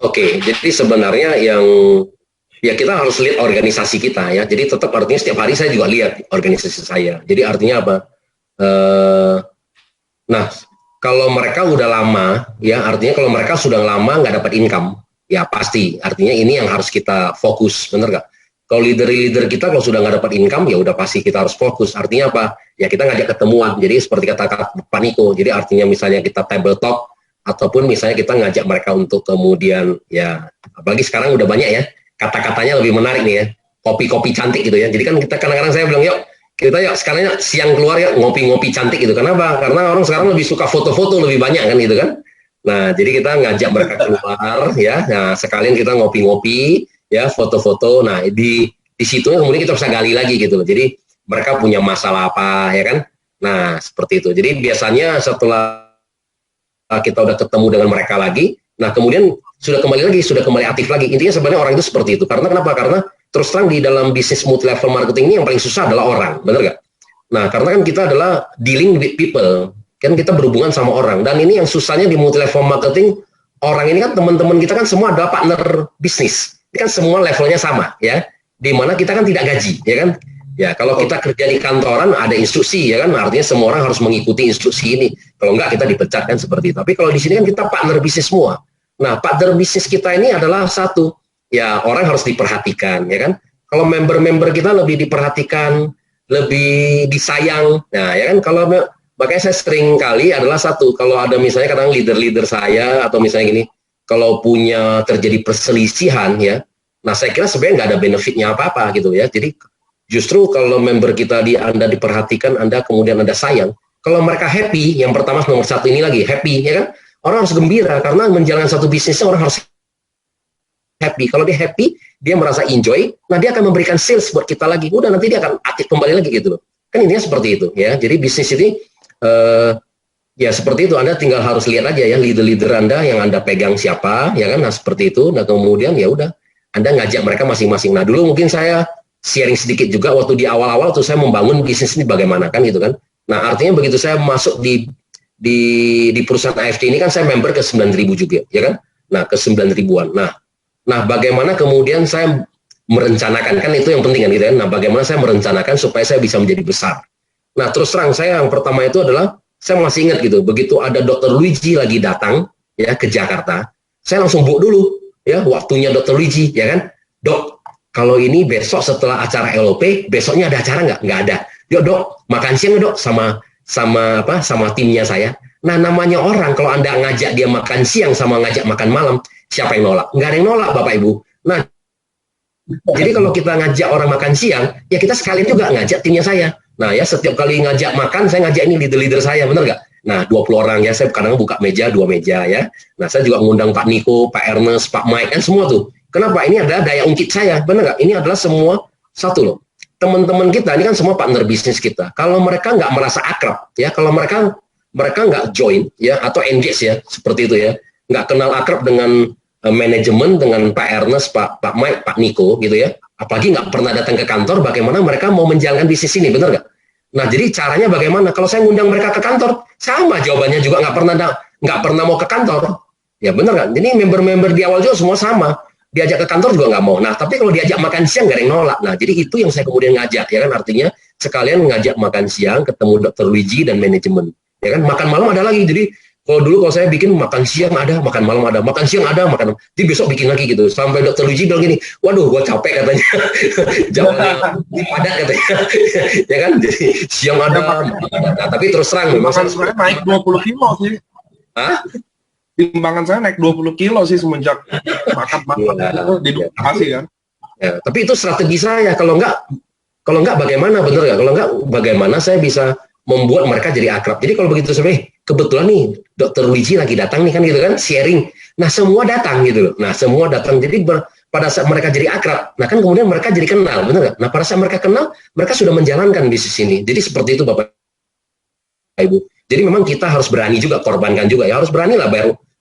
Oke, jadi sebenarnya ya kita harus lihat organisasi kita ya. Jadi tetap artinya setiap hari saya juga lihat organisasi saya. Jadi artinya apa? Nah, kalau mereka udah lama, ya artinya kalau mereka sudah lama nggak dapat income, ya pasti. Artinya ini yang harus kita fokus, bener nggak? Kalau leader-leader kita kalau sudah nggak dapat income, ya udah pasti kita harus fokus. Artinya apa? Ya kita ngajak ketemuan. Jadi seperti kata Pak Niko, jadi artinya misalnya kita table talk, ataupun misalnya kita ngajak mereka untuk kemudian, ya apalagi sekarang udah banyak ya, kata-katanya lebih menarik nih ya, kopi-kopi cantik gitu ya. Jadi kan kita kadang-kadang saya bilang, yuk sekarang siang keluar ya ngopi-ngopi cantik gitu. Kenapa? Karena orang sekarang lebih suka foto-foto lebih banyak kan gitu kan. Nah, jadi kita ngajak mereka keluar ya. Nah, sekalian kita ngopi-ngopi ya, foto-foto. Nah, di situ kemudian kita bisa gali lagi gitu loh. Jadi mereka punya masalah apa ya kan. Nah, seperti itu. Jadi biasanya setelah kita udah ketemu dengan mereka lagi, nah kemudian sudah kembali aktif lagi. Intinya sebenarnya orang itu seperti itu. Karena kenapa? Karena terus terang di dalam bisnis multi level marketing ini yang paling susah adalah orang, benar nggak? Nah, karena kan kita adalah dealing with people, kan kita berhubungan sama orang. Dan ini yang susahnya di multi level marketing, orang ini kan teman-teman kita kan semua adalah partner bisnis. Ini kan semua levelnya sama, ya. Di mana kita kan tidak gaji, ya kan? Ya, kalau kita kerja di kantoran ada instruksi, ya kan? Artinya semua orang harus mengikuti instruksi ini. Kalau enggak kita dipecat kan seperti itu. Tapi kalau di sini kan kita partner bisnis semua. Nah, partner bisnis kita ini adalah satu, ya orang harus diperhatikan, ya kan? Kalau member-member kita lebih diperhatikan, lebih disayang, nah ya kan? Kalau makanya saya sering kali adalah satu, kalau ada misalnya kadang leader-leader saya atau misalnya gini, kalau punya terjadi perselisihan ya, nah saya kira sebenarnya nggak ada benefitnya apa-apa gitu ya. Jadi justru kalau member kita Anda diperhatikan, Anda kemudian Anda sayang, kalau mereka happy, yang pertama nomor satu ini lagi happy, ya kan? Orang harus gembira karena menjalankan satu bisnisnya orang harus happy. Kalau dia happy, dia merasa enjoy, nah dia akan memberikan sales buat kita lagi. Udah nanti dia akan aktif kembali lagi gitu loh. Kan intinya seperti itu ya. Jadi bisnis ini ya seperti itu. Anda tinggal harus lihat aja ya leader-leader Anda yang Anda pegang siapa, ya kan? Nah seperti itu. Nah kemudian ya udah Anda ngajak mereka masing-masing. Nah dulu mungkin saya sharing sedikit juga waktu di awal-awal tuh saya membangun bisnis ini bagaimana kan gitu kan. Nah artinya begitu saya masuk di perusahaan AFC ini kan saya member ke 9.000 juga, ya kan? Nah, ke 9.000-an. Nah, bagaimana kemudian saya merencanakan, kan itu yang penting kan gitu ya. Nah, bagaimana saya merencanakan supaya saya bisa menjadi besar. Nah, terus terang saya yang pertama itu adalah, saya masih ingat gitu, begitu ada Dr. Luigi lagi datang ya ke Jakarta, saya langsung book dulu ya, waktunya Dr. Luigi, ya kan? Dok, kalau ini besok setelah acara LOP, besoknya ada acara nggak? Nggak ada. Yuk dok, makan siang dok sama timnya saya. Nah namanya orang kalau Anda ngajak dia makan siang sama ngajak makan malam, siapa yang nolak? Nggak ada yang nolak Bapak Ibu. Nah jadi kalau kita ngajak orang makan siang, ya kita sekalian juga ngajak timnya saya. Nah ya setiap kali ngajak makan, saya ngajak ini leader-leader saya, bener nggak? Nah 20 orang ya, saya kadang buka meja, 2 meja ya. Nah saya juga ngundang Pak Niko, Pak Ernest, Pak Mike, kan semua tuh. Kenapa? Ini adalah daya ungkit saya, bener nggak? Ini adalah semua satu loh. Teman-teman kita ini kan semua partner bisnis kita. Kalau mereka nggak merasa akrab, ya kalau mereka nggak join, ya atau engage ya seperti itu ya, nggak kenal akrab dengan manajemen, dengan Pak Ernest, Pak Mike, Pak Niko gitu ya. Apalagi nggak pernah datang ke kantor, bagaimana mereka mau menjalankan bisnis ini, benar nggak? Nah jadi caranya bagaimana? Kalau saya ngundang mereka ke kantor, sama jawabannya juga nggak pernah mau ke kantor, ya benar nggak? Jadi member-member di awal juga semua sama. Diajak ke kantor juga nggak mau. Nah, tapi kalau diajak makan siang nggak ada yang nolak. Nah, jadi itu yang saya kemudian ngajak, ya kan? Artinya sekalian ngajak makan siang, ketemu Dr. Luigi dan manajemen, ya kan? Makan malam ada lagi. Jadi Kalau saya bikin makan siang ada, makan malam ada, makan siang ada, makan. Jadi besok bikin lagi gitu. Sampai dokter Luigi bilang gini, waduh, gue capek katanya. Jawabnya di padat katanya, ya kan? Jadi siang ada, malam ada. Nah, tapi terus terang memang saya naik 20 kilo sih. Hah? Timbangan saya naik 20 kilo sih semenjak makan didukasi kan. Ya, tapi itu strategi saya. Kalau enggak bagaimana, bener nggak? Kalau enggak bagaimana saya bisa membuat mereka jadi akrab. Jadi kalau begitu sampai kebetulan nih dokter Luigi lagi datang nih kan gitu kan, sharing. Nah semua datang gitu loh. Nah semua datang. Jadi pada saat mereka jadi akrab, nah kan kemudian mereka jadi kenal, bener nggak? Nah pada saat mereka kenal, mereka sudah menjalankan bisnis ini. Jadi seperti itu Bapak Ibu. Jadi memang kita harus berani juga, korbankan juga ya, harus berani lah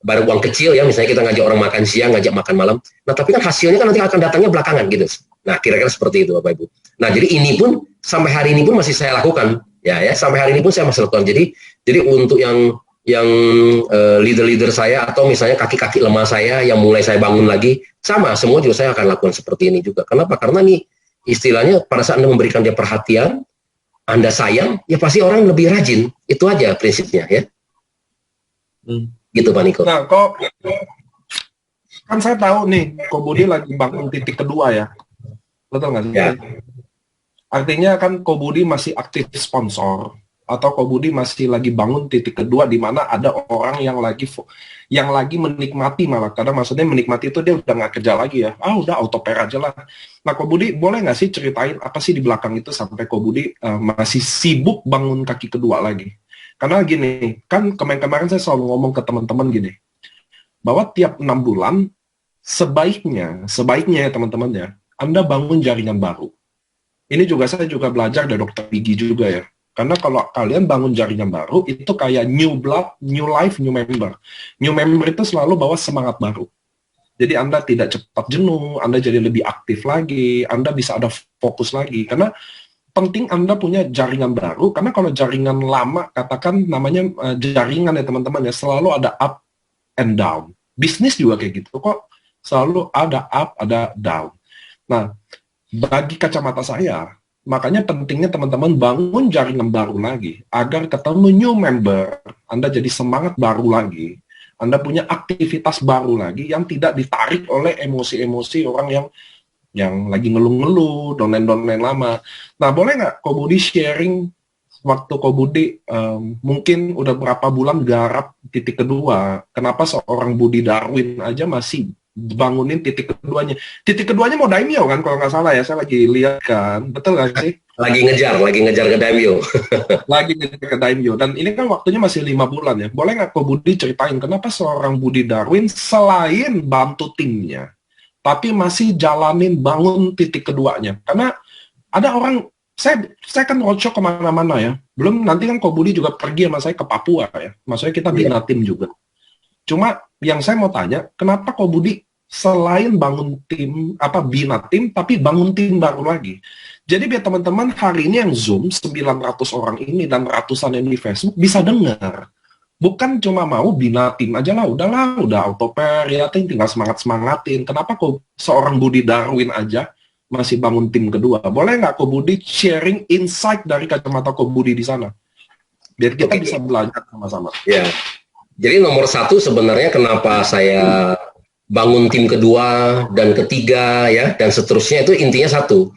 bayar uang kecil ya, misalnya kita ngajak orang makan siang, ngajak makan malam. Nah tapi kan hasilnya kan nanti akan datangnya belakangan gitu. Nah kira-kira seperti itu Bapak Ibu. Nah jadi ini pun sampai hari ini pun masih saya lakukan. Ya sampai hari ini pun saya masih lakukan. Jadi untuk yang leader-leader saya atau misalnya kaki-kaki lemah saya yang mulai saya bangun lagi, sama semua juga saya akan lakukan seperti ini juga. Kenapa? Karena nih istilahnya pada saat Anda memberikan dia perhatian, Anda sayang, ya pasti orang lebih rajin. Itu aja prinsipnya ya. Gitu Pak Niko. Nah, kan saya tahu nih, Ko Budi lagi bangun titik kedua ya. Betul nggak sih? Ya. Artinya kan Ko Budi masih aktif sponsor, atau Ko Budi masih lagi bangun titik kedua di mana ada orang yang lagi menikmati, malah karena maksudnya menikmati itu dia udah nggak kerja lagi ya, udah autoper aja lah. Nah Ko Budi boleh nggak sih ceritain apa sih di belakang itu sampai Ko Budi masih sibuk bangun kaki kedua lagi? Karena gini, kan kemarin saya selalu ngomong ke teman-teman gini, bahwa tiap 6 bulan sebaiknya ya teman-teman ya, Anda bangun jaringan baru. Ini juga saya juga belajar dari Dr. Pigi juga ya. Karena kalau kalian bangun jaringan baru, itu kayak new blood, new life, new member. New member itu selalu bawa semangat baru. Jadi Anda tidak cepat jenuh, Anda jadi lebih aktif lagi, Anda bisa ada fokus lagi. Karena penting Anda punya jaringan baru, karena kalau jaringan lama, katakan namanya jaringan ya teman-teman ya, selalu ada up and down. Bisnis juga kayak gitu kok, selalu ada up, ada down. Nah, bagi kacamata saya, makanya pentingnya teman-teman bangun jaringan baru lagi, agar ketemu new member, Anda jadi semangat baru lagi, Anda punya aktivitas baru lagi, yang tidak ditarik oleh emosi-emosi orang yang lagi ngeluh-ngeluh, donen-donen lama. Nah, boleh nggak Ko Budi sharing, waktu Ko Budi mungkin udah berapa bulan garap titik kedua, kenapa seorang Budi Darwin aja masih bangunin titik keduanya. Titik keduanya mau daimyo kan kalau nggak salah ya, saya lagi lihat kan, betul nggak sih? Lagi ngejar ke daimyo. Lagi ngejar ke daimyo, dan ini kan waktunya masih 5 bulan ya. Boleh nggak Ko Budi ceritain kenapa seorang Budi Darwin selain bantu timnya, tapi masih jalanin bangun titik keduanya? Karena ada orang, saya kan roadshow kemana-mana ya. Belum nanti kan Ko Budi juga pergi sama saya ke Papua ya. Maksudnya kita bina tim juga. Cuma yang saya mau tanya, kenapa Ko Budi selain bangun tim, bina tim, tapi bangun tim baru lagi? Jadi biar teman-teman hari ini yang Zoom, 900 orang ini dan ratusan yang di Facebook bisa dengar. Bukan cuma mau bina tim aja lah, udah autoper, ya tinggal semangat-semangatin. Kenapa kok seorang Budi Darwin aja masih bangun tim kedua? Boleh nggak Ko Budi sharing insight dari kacamata Ko Budi di sana? Biar kita bisa belajar sama-sama. Ya. Jadi nomor satu sebenarnya kenapa saya bangun tim kedua dan ketiga ya dan seterusnya itu intinya satu,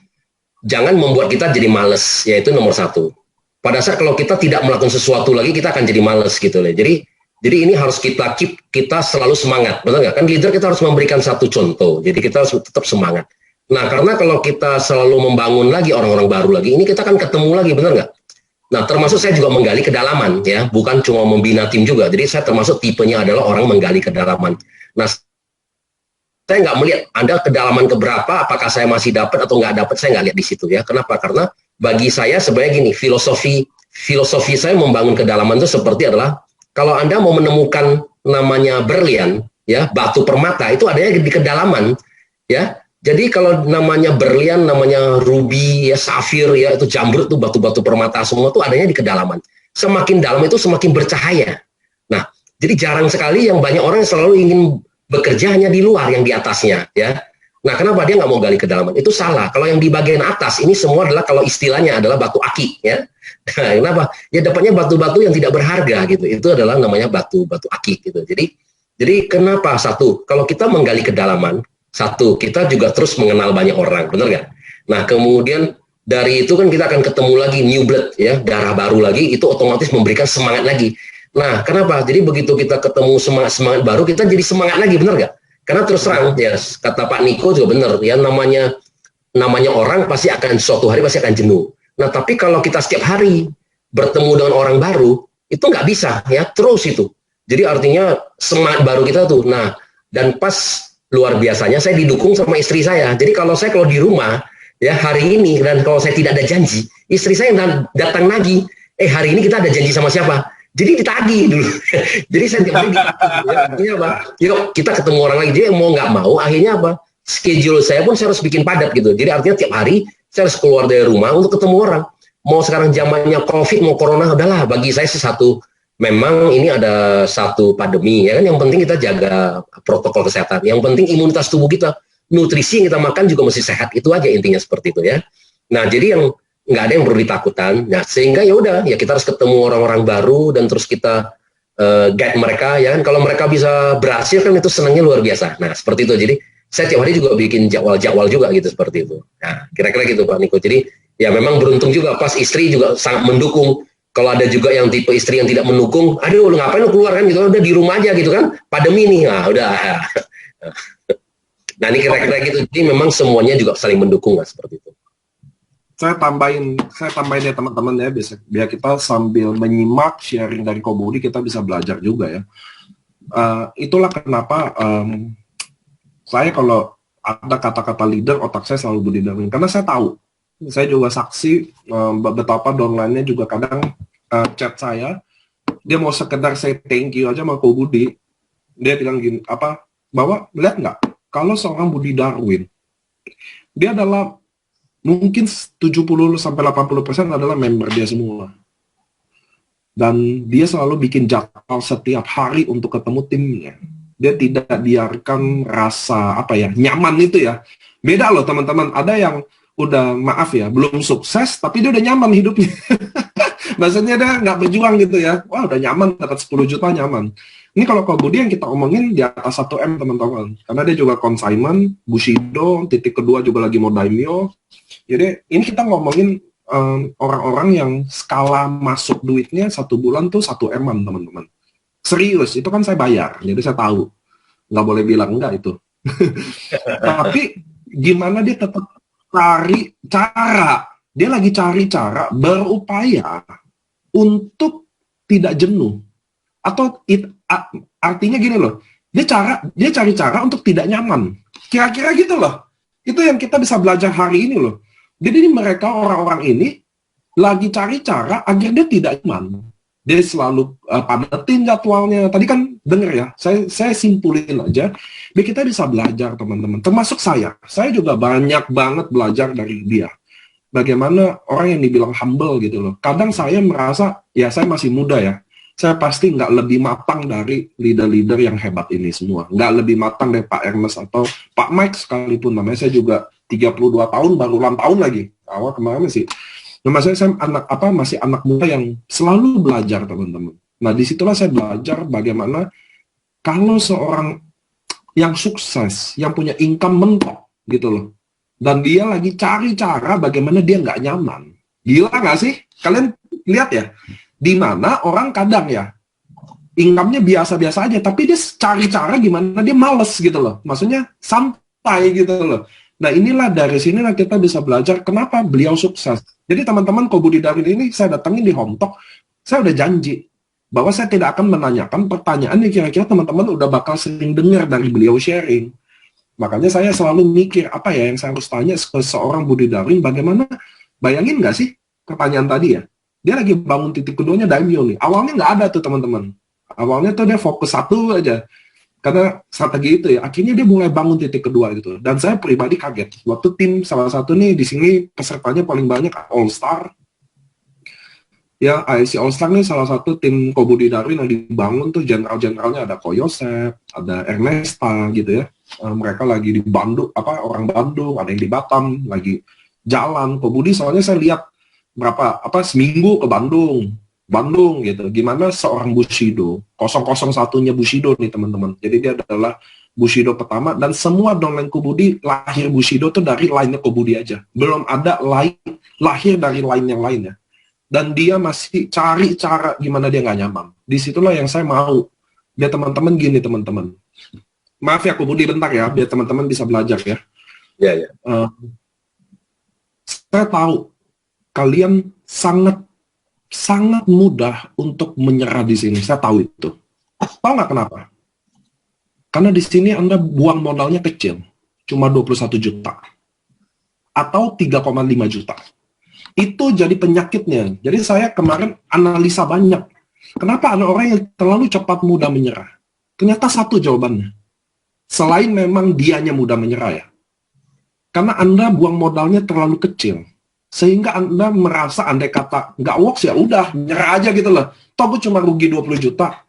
jangan membuat kita jadi males, yaitu nomor satu. Pada saat kalau kita tidak melakukan sesuatu lagi kita akan jadi males gitu loh. Jadi ini harus kita selalu semangat, benar nggak? Kan leader kita harus memberikan satu contoh, jadi kita harus tetap semangat. Nah karena kalau kita selalu membangun lagi orang-orang baru lagi, ini kita kan ketemu lagi, benar nggak? Nah, termasuk saya juga menggali kedalaman, ya, bukan cuma membina tim juga. Jadi saya termasuk tipenya adalah orang menggali kedalaman. Nah, saya nggak melihat Anda kedalaman keberapa, apakah saya masih dapat atau nggak dapat, saya nggak lihat di situ, ya. Kenapa? Karena bagi saya sebenarnya gini, filosofi saya membangun kedalaman itu seperti adalah kalau Anda mau menemukan namanya berlian, ya, batu permata itu adanya di kedalaman, ya. Jadi kalau namanya berlian, namanya ruby, ya safir, ya itu jamrut tuh batu-batu permata semua tuh adanya di kedalaman. Semakin dalam itu semakin bercahaya. Nah, jadi jarang sekali yang banyak orang yang selalu ingin bekerja hanya di luar yang di atasnya, ya. Nah, kenapa dia nggak mau gali kedalaman? Itu salah. Kalau yang di bagian atas ini semua adalah kalau istilahnya adalah batu aki, ya. Nah, kenapa? Ya dapatnya batu-batu yang tidak berharga gitu. Itu adalah namanya batu-batu akik gitu. Jadi kenapa? Satu, kalau kita menggali kedalaman, satu, kita juga terus mengenal banyak orang, benar nggak? Nah, kemudian dari itu kan kita akan ketemu lagi new blood, ya, darah baru lagi, itu otomatis memberikan semangat lagi. Nah, kenapa? Jadi begitu kita ketemu semangat baru, kita jadi semangat lagi, benar nggak? Karena terus terang, ya, kata Pak Niko juga benar, ya, namanya orang pasti akan suatu hari pasti akan jenuh. Nah, tapi kalau kita setiap hari bertemu dengan orang baru, itu nggak bisa, ya, terus itu. Jadi artinya semangat baru kita tuh. Nah, dan pas luar biasanya saya didukung sama istri saya. Jadi kalau di rumah, ya, hari ini, dan kalau saya tidak ada janji, istri saya datang lagi. Hari ini kita ada janji sama siapa? Jadi ditagih dulu. Jadi saya tiap hari ya, artinya apa? Yuk kita ketemu orang lagi. Jadi mau nggak mau, akhirnya apa? Schedule saya pun saya harus bikin padat gitu. Jadi artinya tiap hari saya harus keluar dari rumah untuk ketemu orang. Mau sekarang zamannya COVID, mau corona, udahlah. Bagi saya satu, memang ini ada satu pandemi, ya kan. Yang penting kita jaga protokol kesehatan. Yang penting imunitas tubuh kita, nutrisi yang kita makan juga mesti sehat. Itu aja intinya seperti itu ya. Nah, jadi yang nggak ada yang perlu ditakutan. Nah, sehingga ya udah, ya kita harus ketemu orang-orang baru dan terus kita guide mereka, ya kan. Kalau mereka bisa berhasil kan itu senangnya luar biasa. Nah, seperti itu. Jadi saya tiap hari juga bikin jadwal juga gitu seperti itu. Nah, kira-kira gitu Pak Niko. Jadi ya memang beruntung juga pas istri juga sangat mendukung. Kalau ada juga yang tipe istri yang tidak mendukung, aduh lu ngapain lu keluar kan gitu, udah di rumah aja gitu kan, pandemi nih, nah udah. Nah ini kira-kira gitu, jadi memang semuanya juga saling mendukung lah seperti itu. Saya tambahin ya teman-teman ya, biar kita sambil menyimak sharing dari Ko Budi, kita bisa belajar juga ya. Itulah kenapa saya kalau ada kata-kata leader, otak saya selalu Budi Darwin, karena saya tahu. Saya juga saksi betapa downline-nya juga kadang chat saya, dia mau sekedar say thank you aja sama Ko Budi. Dia bilang gini, bahwa lihat nggak, kalau seorang Budi Darwin, dia adalah mungkin 70-80% adalah member dia semua. Dan dia selalu bikin jadwal setiap hari untuk ketemu timnya. Dia tidak biarkan rasa nyaman itu ya. Beda loh teman-teman, ada yang udah maaf ya, belum sukses, tapi dia udah nyaman hidupnya. Maksudnya dia nggak berjuang gitu ya. Wah, udah nyaman, dapat 10 juta nyaman. Ini kalau Ko Budi yang kita omongin di atas 1M teman-teman. Karena dia juga consignment, Bushido, titik kedua juga lagi mau daimyo. Jadi ini kita ngomongin orang-orang yang skala masuk duitnya 1 bulan tuh 1M-an teman-teman. Serius, itu kan saya bayar, jadi saya tahu. Nggak boleh bilang enggak itu. Tapi gimana dia tetap cari cara, dia lagi cari cara, berupaya untuk tidak jenuh. Atau artinya gini loh, dia cari cara untuk tidak nyaman. Kira-kira gitu loh. Itu yang kita bisa belajar hari ini loh. Jadi mereka orang-orang ini lagi cari cara agar dia tidak nyaman. Dia selalu padatin jadwalnya. Tadi kan denger ya, saya simpulin aja, biar kita bisa belajar teman-teman. Termasuk saya juga banyak banget belajar dari dia. Bagaimana orang yang dibilang humble gitu loh. Kadang saya merasa, ya saya masih muda ya, saya pasti nggak lebih matang dari leader-leader yang hebat ini semua. Nggak lebih matang dari Pak Ernest atau Pak Mike sekalipun. Namanya saya juga 32 tahun, baru ulang tahun lagi. Awal kemarin sih. Nah, maksudnya saya masih anak muda yang selalu belajar, teman-teman. Nah, disitulah saya belajar bagaimana kalau seorang yang sukses, yang punya income mentok, gitu loh. Dan dia lagi cari cara bagaimana dia nggak nyaman. Gila nggak sih? Kalian lihat ya, di mana orang kadang ya, income-nya biasa-biasa aja, tapi dia cari cara gimana dia males gitu loh. Maksudnya santai gitu loh. Nah inilah dari sinilah kita bisa belajar kenapa beliau sukses. Jadi teman-teman Ko Budi Darwin ini saya datangin di Home Talk, saya udah janji bahwa saya tidak akan menanyakan pertanyaan yang kira-kira teman-teman udah bakal sering dengar dari beliau sharing. Makanya saya selalu mikir apa ya yang saya harus tanya ke seorang Budi Darwin, bagaimana, bayangin nggak sih pertanyaan tadi ya, dia lagi bangun titik keduanya daimyo nih, awalnya nggak ada tuh teman-teman, awalnya tuh dia fokus satu aja. Karena strategi itu ya, akhirnya dia mulai bangun titik kedua gitu. Dan saya pribadi kaget. Waktu tim salah satu nih di sini pesertanya paling banyak All Star. Ya, AFC All Star nih salah satu tim Ko Budi Darwin yang dibangun tuh general-generalnya ada Ko Yosef, ada Ernesta gitu ya. Mereka lagi di Bandung, orang Bandung, ada yang di Batam, lagi jalan. Ko Budi soalnya saya lihat seminggu ke Bandung gitu. Gimana seorang Bushido, 001-nya Bushido nih teman-teman. Jadi dia adalah Bushido pertama, dan semua downline Kobudi lahir Bushido tuh dari line-nya Kobudi aja. Belum ada lahir dari line yang lainnya. Dan dia masih cari cara gimana dia nggak nyaman. Disitulah yang saya mau. Biar teman-teman gini teman-teman. Maaf ya Kobudi bentar ya, biar teman-teman bisa belajar ya. Ya, ya. Saya tahu kalian sangat mudah untuk menyerah di sini. Saya tahu itu. Tahu nggak kenapa? Karena di sini Anda buang modalnya kecil, cuma 21 juta. Atau 3,5 juta. Itu jadi penyakitnya. Jadi saya kemarin analisa banyak. Kenapa ada orang yang terlalu cepat mudah menyerah? Ternyata satu jawabannya. Selain memang dianya mudah menyerah ya. Karena Anda buang modalnya terlalu kecil. Sehingga Anda merasa andai kata nggak works ya udah, nyerah aja gitu loh. Toh gue cuma rugi 20 juta.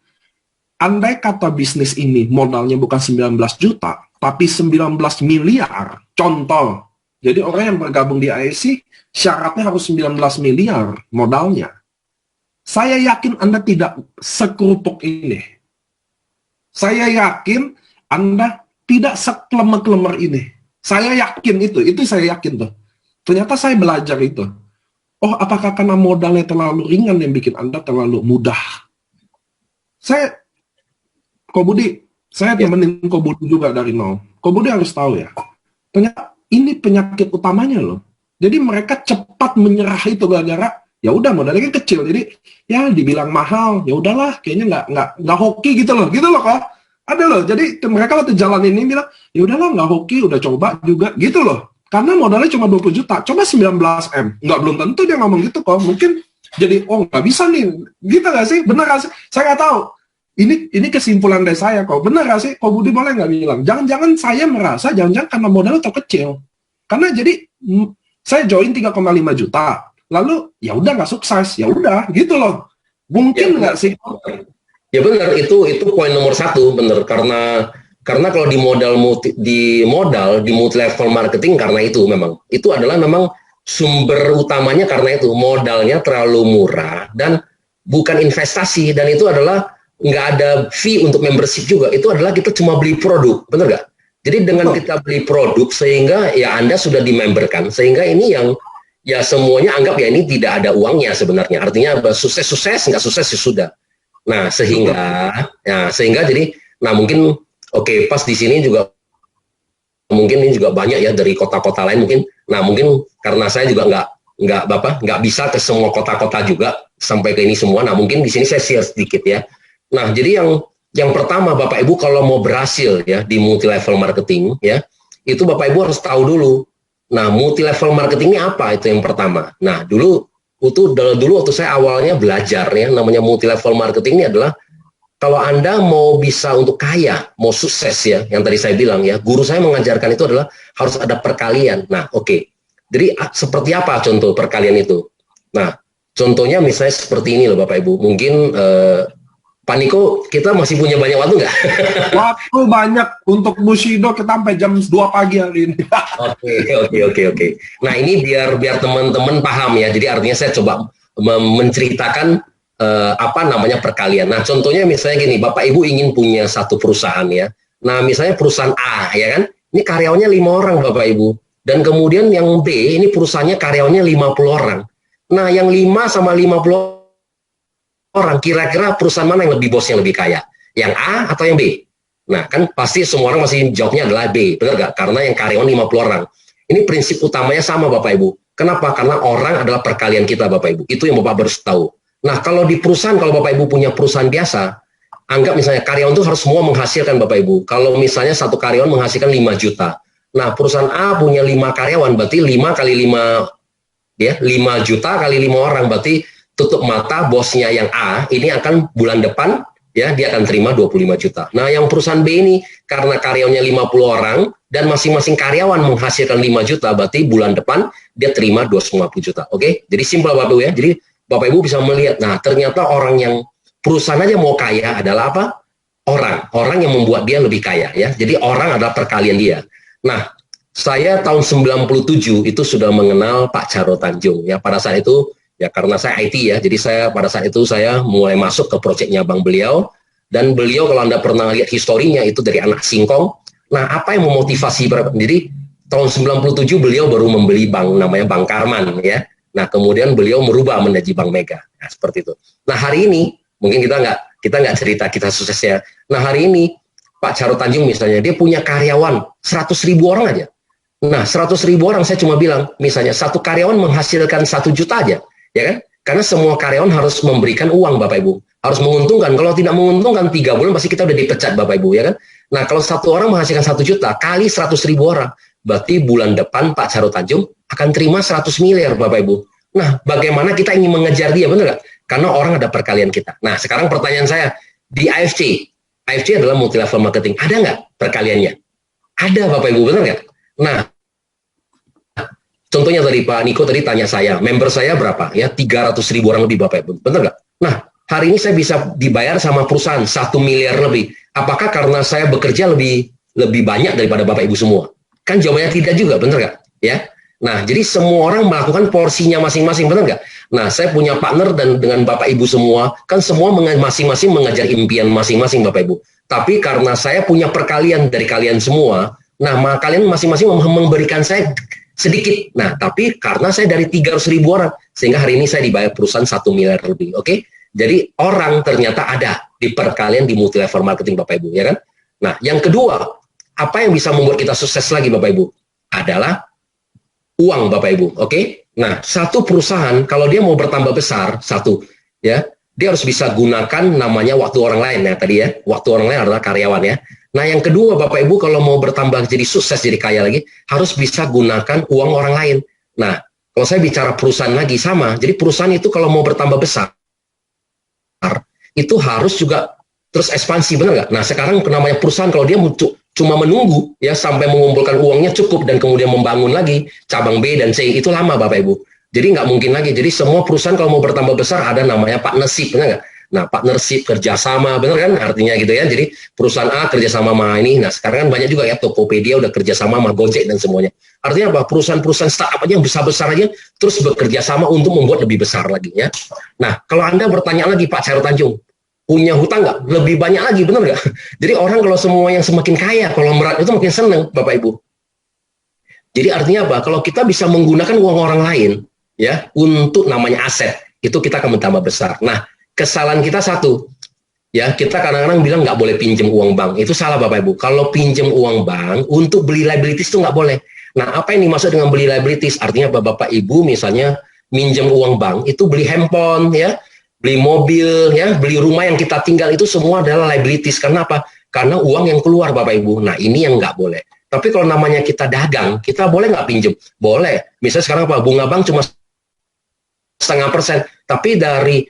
Andai kata bisnis ini modalnya bukan 19 juta, tapi 19 miliar, contoh. Jadi orang yang bergabung di IAC, syaratnya harus 19 miliar modalnya. Saya yakin Anda tidak sekerupuk ini. Saya yakin Anda tidak sekelemer-kelemer ini. Saya yakin itu saya yakin tuh. Ternyata saya belajar itu. Oh, apakah karena modalnya terlalu ringan yang bikin Anda terlalu mudah? Kobudi, saya temenin Kobudi juga dari nol. Kobudi harus tahu ya, ternyata ini penyakit utamanya loh. Jadi mereka cepat menyerah itu gara-gara ya udah modalnya kan kecil, jadi ya dibilang mahal, ya udahlah, kayaknya nggak hoki gitu loh kok. Ada loh, jadi mereka waktu jalan ini bilang ya udahlah nggak hoki, udah coba juga gitu loh. Karena modalnya cuma 20 juta, coba 19 M, nggak belum tentu dia ngomong gitu kok. Mungkin jadi nggak bisa nih, gitu nggak sih? Bener nggak sih? Saya nggak tahu. Ini kesimpulan dari saya kok. Benar gak sih? Kok Budi boleh nggak bilang? Jangan-jangan saya merasa, jangan-jangan karena modalnya terkecil. Karena jadi, saya join 3,5 juta. Lalu, ya udah nggak sukses. Ya udah, gitu loh. Mungkin nggak sih? Ya benar, itu poin nomor satu, benar. Karena kalau di multi level marketing, karena itu memang. Itu adalah memang sumber utamanya karena itu. Modalnya terlalu murah dan bukan investasi. Dan itu adalah nggak ada fee untuk membership juga, itu adalah kita cuma beli produk, bener nggak? Jadi dengan kita beli produk sehingga ya Anda sudah dimemberkan, sehingga ini yang ya semuanya anggap ya ini tidak ada uangnya sebenarnya, artinya sukses nggak sukses ya sudah. Nah sehingga jadi, nah mungkin oke, pas di sini juga mungkin ini juga banyak ya dari kota-kota lain mungkin, nah mungkin karena saya juga nggak bisa ke semua kota-kota juga sampai ke ini semua, nah mungkin di sini saya share sedikit ya. Nah, jadi yang pertama Bapak Ibu kalau mau berhasil ya di multi level marketing ya, itu Bapak Ibu harus tahu dulu. Nah, multi level marketing ini apa? Itu yang pertama. Nah, dulu waktu saya awalnya belajar ya, namanya multi level marketing ini adalah kalau Anda mau bisa untuk kaya, mau sukses ya, yang tadi saya bilang ya, guru saya mengajarkan itu adalah harus ada perkalian. Nah, oke. Jadi seperti apa contoh perkalian itu? Nah, contohnya misalnya seperti ini loh Bapak Ibu. Mungkin Pak Niko, kita masih punya banyak waktu nggak? Waktu banyak untuk Bushido, kita sampai jam 2 pagi hari ini. Oke. Nah ini biar teman-teman paham ya. Jadi artinya saya coba menceritakan apa namanya perkalian. Nah contohnya misalnya gini, Bapak Ibu ingin punya satu perusahaan ya. Nah misalnya perusahaan A ya kan, ini karyawannya 5 orang Bapak Ibu. Dan kemudian yang B, ini perusahaannya karyawannya 50 orang. Nah yang 5 sama 50 orang, kira-kira perusahaan mana yang bosnya lebih kaya? Yang A atau yang B? Nah, kan pasti semua orang masih jawabnya adalah B, benar nggak? Karena yang karyawan 50 orang. Ini prinsip utamanya sama Bapak Ibu. Kenapa? Karena orang adalah perkalian kita Bapak Ibu. Itu yang Bapak harus tahu. Nah, kalau di perusahaan, kalau Bapak Ibu punya perusahaan biasa, anggap misalnya karyawan itu harus semua menghasilkan Bapak Ibu. Kalau misalnya satu karyawan menghasilkan 5 juta. Nah, perusahaan A punya 5 karyawan, berarti 5 kali 5, ya, 5 juta kali 5 orang, berarti tutup mata bosnya yang A ini akan bulan depan ya dia akan terima 25 juta. Nah, yang perusahaan B ini karena karyawannya 50 orang dan masing-masing karyawan menghasilkan 5 juta, berarti bulan depan dia terima 250 juta. Oke? Jadi simpel Bapak Ibu ya. Jadi Bapak Ibu bisa melihat, nah ternyata orang yang perusahaan aja mau kaya adalah apa? Orang yang membuat dia lebih kaya ya. Jadi orang adalah perkalian dia. Nah, Saya tahun 97 itu sudah mengenal Pak Charo Tanjung. Ya, pada saat itu, ya karena saya IT ya, jadi pada saat itu saya mulai masuk ke proyeknya Bang beliau, dan beliau kalau Anda pernah lihat historinya itu dari anak singkong. Nah, apa yang memotivasi? Jadi tahun 97 beliau baru membeli bank namanya Bank Karman ya. Nah, kemudian beliau merubah menjadi Bank Mega. Nah, seperti itu. Nah, hari ini mungkin kita nggak cerita kita suksesnya. Nah, hari ini Pak Charo Tanjung misalnya dia punya karyawan 100.000 orang aja. Nah, 100.000 orang saya cuma bilang, misalnya satu karyawan menghasilkan 1 juta aja, ya kan? Karena semua karyawan harus memberikan uang, Bapak Ibu. Harus menguntungkan. Kalau tidak menguntungkan 3 bulan pasti kita udah dipecat, Bapak Ibu, ya kan? Nah, kalau satu orang menghasilkan 1 juta kali 100.000 orang, berarti bulan depan Pak Charo Tanjung akan terima 100 miliar, Bapak Ibu. Nah, bagaimana kita ingin mengejar dia, benar nggak? Karena orang ada perkalian kita. Nah, sekarang pertanyaan saya, di AFC adalah multi level marketing, ada nggak perkaliannya? Ada, Bapak Ibu, benar nggak? Nah, contohnya tadi Pak Niko tadi tanya saya, member saya berapa? Ya 300.000 orang lebih, Bapak Ibu, benar nggak? Nah, hari ini saya bisa dibayar sama perusahaan 1 miliar lebih. Apakah karena saya bekerja lebih banyak daripada Bapak Ibu semua? Kan jawabannya tidak juga, benar nggak? Ya. Nah, jadi semua orang melakukan porsinya masing-masing, benar nggak? Nah, saya punya partner dan dengan Bapak Ibu semua, kan semua masing-masing mengejar impian masing-masing, Bapak Ibu. Tapi karena saya punya perkalian dari kalian semua, nah, maka kalian masing-masing memberikan saya sedikit. Nah, tapi karena saya dari 300.000 orang, sehingga hari ini saya dibayar perusahaan 1 miliar lebih. Oke? Jadi orang ternyata ada di perkalian di multi level marketing, Bapak Ibu, ya kan? Nah, yang kedua, apa yang bisa membuat kita sukses lagi, Bapak Ibu? Adalah uang, Bapak Ibu. Oke? Nah, satu perusahaan kalau dia mau bertambah besar, ya, dia harus bisa gunakan namanya waktu orang lain ya tadi ya. Waktu orang lain adalah karyawan ya. Nah, yang kedua, Bapak Ibu, kalau mau bertambah jadi sukses, jadi kaya lagi, harus bisa gunakan uang orang lain. Nah, kalau saya bicara perusahaan lagi, sama. Jadi perusahaan itu kalau mau bertambah besar, itu harus juga terus ekspansi, benar nggak? Nah, sekarang namanya perusahaan, kalau dia cuma menunggu, ya, sampai mengumpulkan uangnya cukup, dan kemudian membangun lagi cabang B dan C, itu lama, Bapak Ibu. Jadi nggak mungkin lagi. Jadi semua perusahaan kalau mau bertambah besar, ada namanya partnership, benar nggak? Nah, partnership, kerjasama, benar kan artinya gitu ya. Jadi perusahaan A kerjasama sama ini. Nah, sekarang kan banyak juga ya, Tokopedia udah kerjasama sama Gojek dan semuanya. Artinya apa? Perusahaan-perusahaan startup aja yang besar-besar aja terus bekerja sama untuk membuat lebih besar lagi ya. Nah, kalau Anda bertanya lagi, Pak Charo Tanjung, punya hutang nggak? Lebih banyak lagi, benar nggak? Jadi orang kalau semua yang semakin kaya, kalau merat itu makin seneng, Bapak Ibu. Jadi artinya apa? Kalau kita bisa menggunakan uang orang lain, ya, untuk namanya aset, itu kita akan bertambah besar. Nah, kesalahan kita satu, ya, kita kadang-kadang bilang nggak boleh pinjam uang bank. Itu salah, Bapak Ibu. Kalau pinjam uang bank untuk beli liabilities itu nggak boleh. Nah, apa yang dimaksud dengan beli liabilities? Artinya apa, Bapak Ibu misalnya minjem uang bank itu beli handphone, ya, beli mobil, ya, beli rumah yang kita tinggal, itu semua adalah liabilities. Karena apa? Karena uang yang keluar, Bapak Ibu. Nah, ini yang nggak boleh. Tapi kalau namanya kita dagang, kita boleh nggak pinjam? Boleh. Misalnya sekarang apa? Bunga bank cuma 0,5%, tapi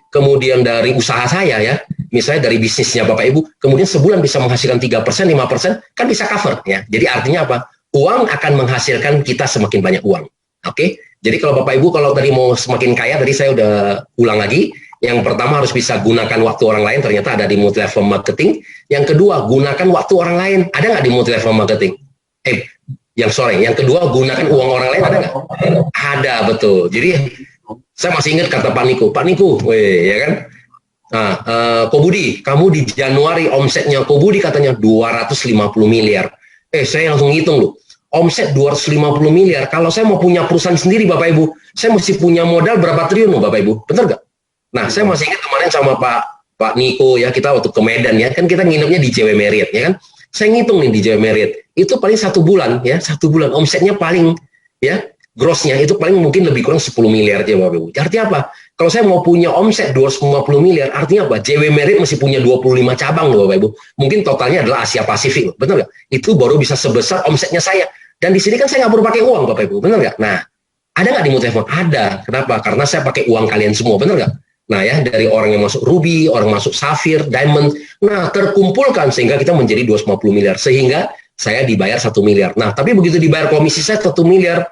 kemudian dari usaha saya ya, misalnya dari bisnisnya Bapak Ibu, kemudian sebulan bisa menghasilkan 3%, 5%, kan bisa cover ya. Jadi artinya apa? Uang akan menghasilkan kita semakin banyak uang. Oke? Jadi kalau Bapak Ibu kalau tadi mau semakin kaya, tadi saya udah ulang lagi. Yang pertama harus bisa gunakan waktu orang lain, ternyata ada di multi level marketing. Yang kedua, gunakan waktu orang lain. Ada nggak di multi level marketing? Yang kedua, gunakan uang orang lain, ada nggak? Ada, betul. Jadi saya masih ingat kata Pak Niko, ya kan? Nah, Kobudi, kamu di Januari omsetnya Kobudi katanya 250 miliar. Saya langsung hitung loh. Omset 250 miliar. Kalau saya mau punya perusahaan sendiri, Bapak Ibu, saya mesti punya modal berapa triliun loh, Bapak Ibu. Benar nggak? Nah, saya masih ingat kemarin sama Pak Niko ya, kita waktu ke Medan ya, kan kita nginepnya di JW Marriott ya kan. Saya ngitung nih di JW Marriott, itu paling 1 bulan ya, 1 bulan omsetnya paling ya, grossnya itu paling mungkin lebih kurang 10 miliar aja, Bapak Ibu. Artinya apa? Kalau saya mau punya omset 250 miliar, artinya apa? JW Marriott mesti punya 25 cabang loh, Bapak Ibu. Mungkin totalnya adalah Asia Pasifik loh, benar nggak? Itu baru bisa sebesar omsetnya saya. Dan di sini kan saya nggak perlu pakai uang, Bapak Ibu, benar nggak? Nah, ada nggak di Multilevel? Ada. Kenapa? Karena saya pakai uang kalian semua, benar nggak? Nah ya, dari orang yang masuk Ruby, orang masuk Sapphire, Diamond, nah terkumpulkan sehingga kita menjadi 250 miliar. Sehingga saya dibayar 1 miliar. Nah, tapi begitu dibayar komisi saya 1 miliar,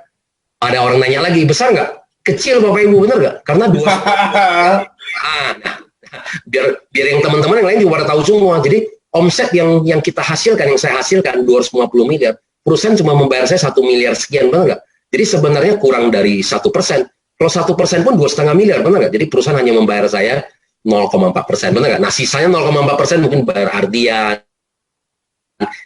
ada orang nanya lagi, besar nggak? Kecil, Bapak Ibu, benar nggak? Karena 2 nah, biar yang teman-teman yang lain juga pada tahu semua. Jadi omset yang kita hasilkan, yang saya hasilkan 250 miliar, perusahaan cuma membayar saya 1 miliar sekian, benar nggak? Jadi sebenarnya kurang dari 1%. Kalau 1% pun 2,5 miliar, benar nggak? Jadi perusahaan hanya membayar saya 0,4%, benar nggak? Nah sisanya 0,4% mungkin bayar Ardian,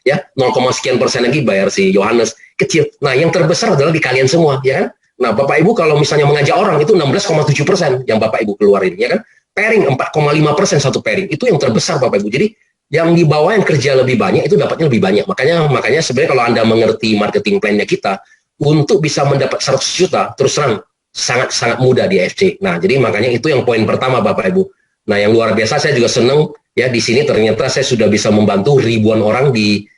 ya 0, sekian persen lagi bayar si Yohanes, kecil. Nah yang terbesar adalah di kalian semua, ya kan? Nah Bapak Ibu kalau misalnya mengajak orang itu 16,7% yang Bapak Ibu keluarin, ya kan? Pairing 4,5% satu pairing, itu yang terbesar Bapak Ibu. Jadi yang di bawah yang kerja lebih banyak itu dapatnya lebih banyak. Makanya sebenarnya kalau Anda mengerti marketing plan-nya kita untuk bisa mendapat 100 juta terus terang sangat mudah di AFC. Nah, jadi makanya itu yang poin pertama Bapak Ibu. Nah, yang luar biasa saya juga senang ya di sini ternyata saya sudah bisa membantu ribuan orang di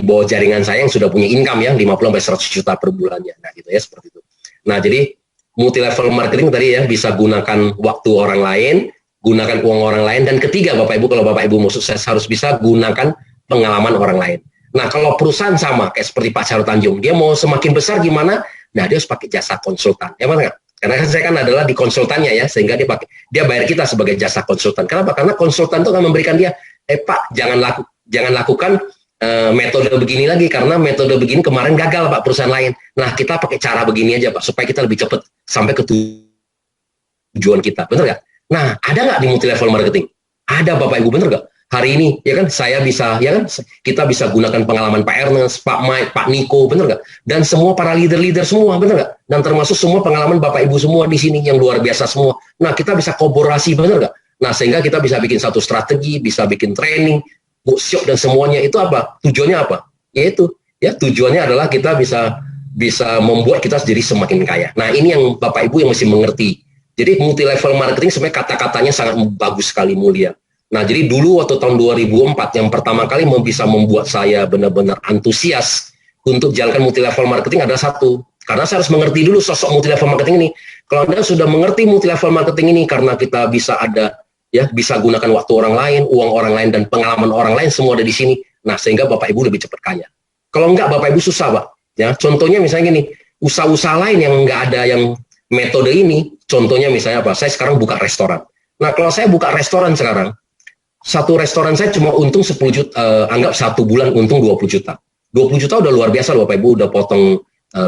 bawah jaringan saya yang sudah punya income ya 50 sampai 100 juta per bulannya. Nah, gitu ya seperti itu. Nah, jadi multi level marketing tadi ya bisa gunakan waktu orang lain, gunakan uang orang lain, dan ketiga Bapak Ibu, kalau Bapak Ibu mau sukses harus bisa gunakan pengalaman orang lain. Nah kalau perusahaan sama kayak seperti Pak Syarul Tanjung, dia mau semakin besar gimana? Nah dia harus pakai jasa konsultan, ya benar? Karena kan saya kan adalah di konsultannya ya, sehingga dia bayar kita sebagai jasa konsultan. Kenapa? Karena konsultan itu akan memberikan dia, Pak jangan lakukan metode begini lagi karena metode begini kemarin gagal Pak perusahaan lain. Nah kita pakai cara begini aja Pak supaya kita lebih cepat sampai ke tujuan kita, benar nggak? Nah, ada nggak di multi level marketing? Ada Bapak Ibu, bener nggak? Hari ini, ya kan, saya bisa, ya kan, kita bisa gunakan pengalaman Pak Ernest, Pak Mike, Pak Niko, bener nggak? Dan semua para leader-leader semua, bener nggak? Dan termasuk semua pengalaman Bapak Ibu semua di sini yang luar biasa semua. Nah, kita bisa kolaborasi, bener nggak? Nah, sehingga kita bisa bikin satu strategi, bisa bikin training, workshop dan semuanya itu apa? Tujuannya apa? Yaitu, ya tujuannya adalah kita bisa membuat kita jadi semakin kaya. Nah, ini yang Bapak Ibu yang mesti mengerti. Jadi multi level marketing sebenarnya kata-katanya sangat bagus sekali, mulia. Nah, jadi dulu waktu tahun 2004 yang pertama kali bisa membuat saya benar-benar antusias untuk jalankan multi level marketing adalah satu. Karena saya harus mengerti dulu sosok multi level marketing ini. Kalau Anda sudah mengerti multi level marketing ini karena kita bisa bisa gunakan waktu orang lain, uang orang lain, dan pengalaman orang lain semua ada di sini. Nah, sehingga Bapak Ibu lebih cepat kaya. Kalau enggak Bapak Ibu susah, Pak. Ya, contohnya misalnya gini, usaha-usaha lain yang enggak ada yang metode ini, contohnya misalnya apa? Saya sekarang buka restoran. Nah, kalau saya buka restoran sekarang, satu restoran saya cuma untung 10 juta, anggap satu bulan untung 20 juta. 20 juta udah luar biasa loh, Bapak Ibu, udah potong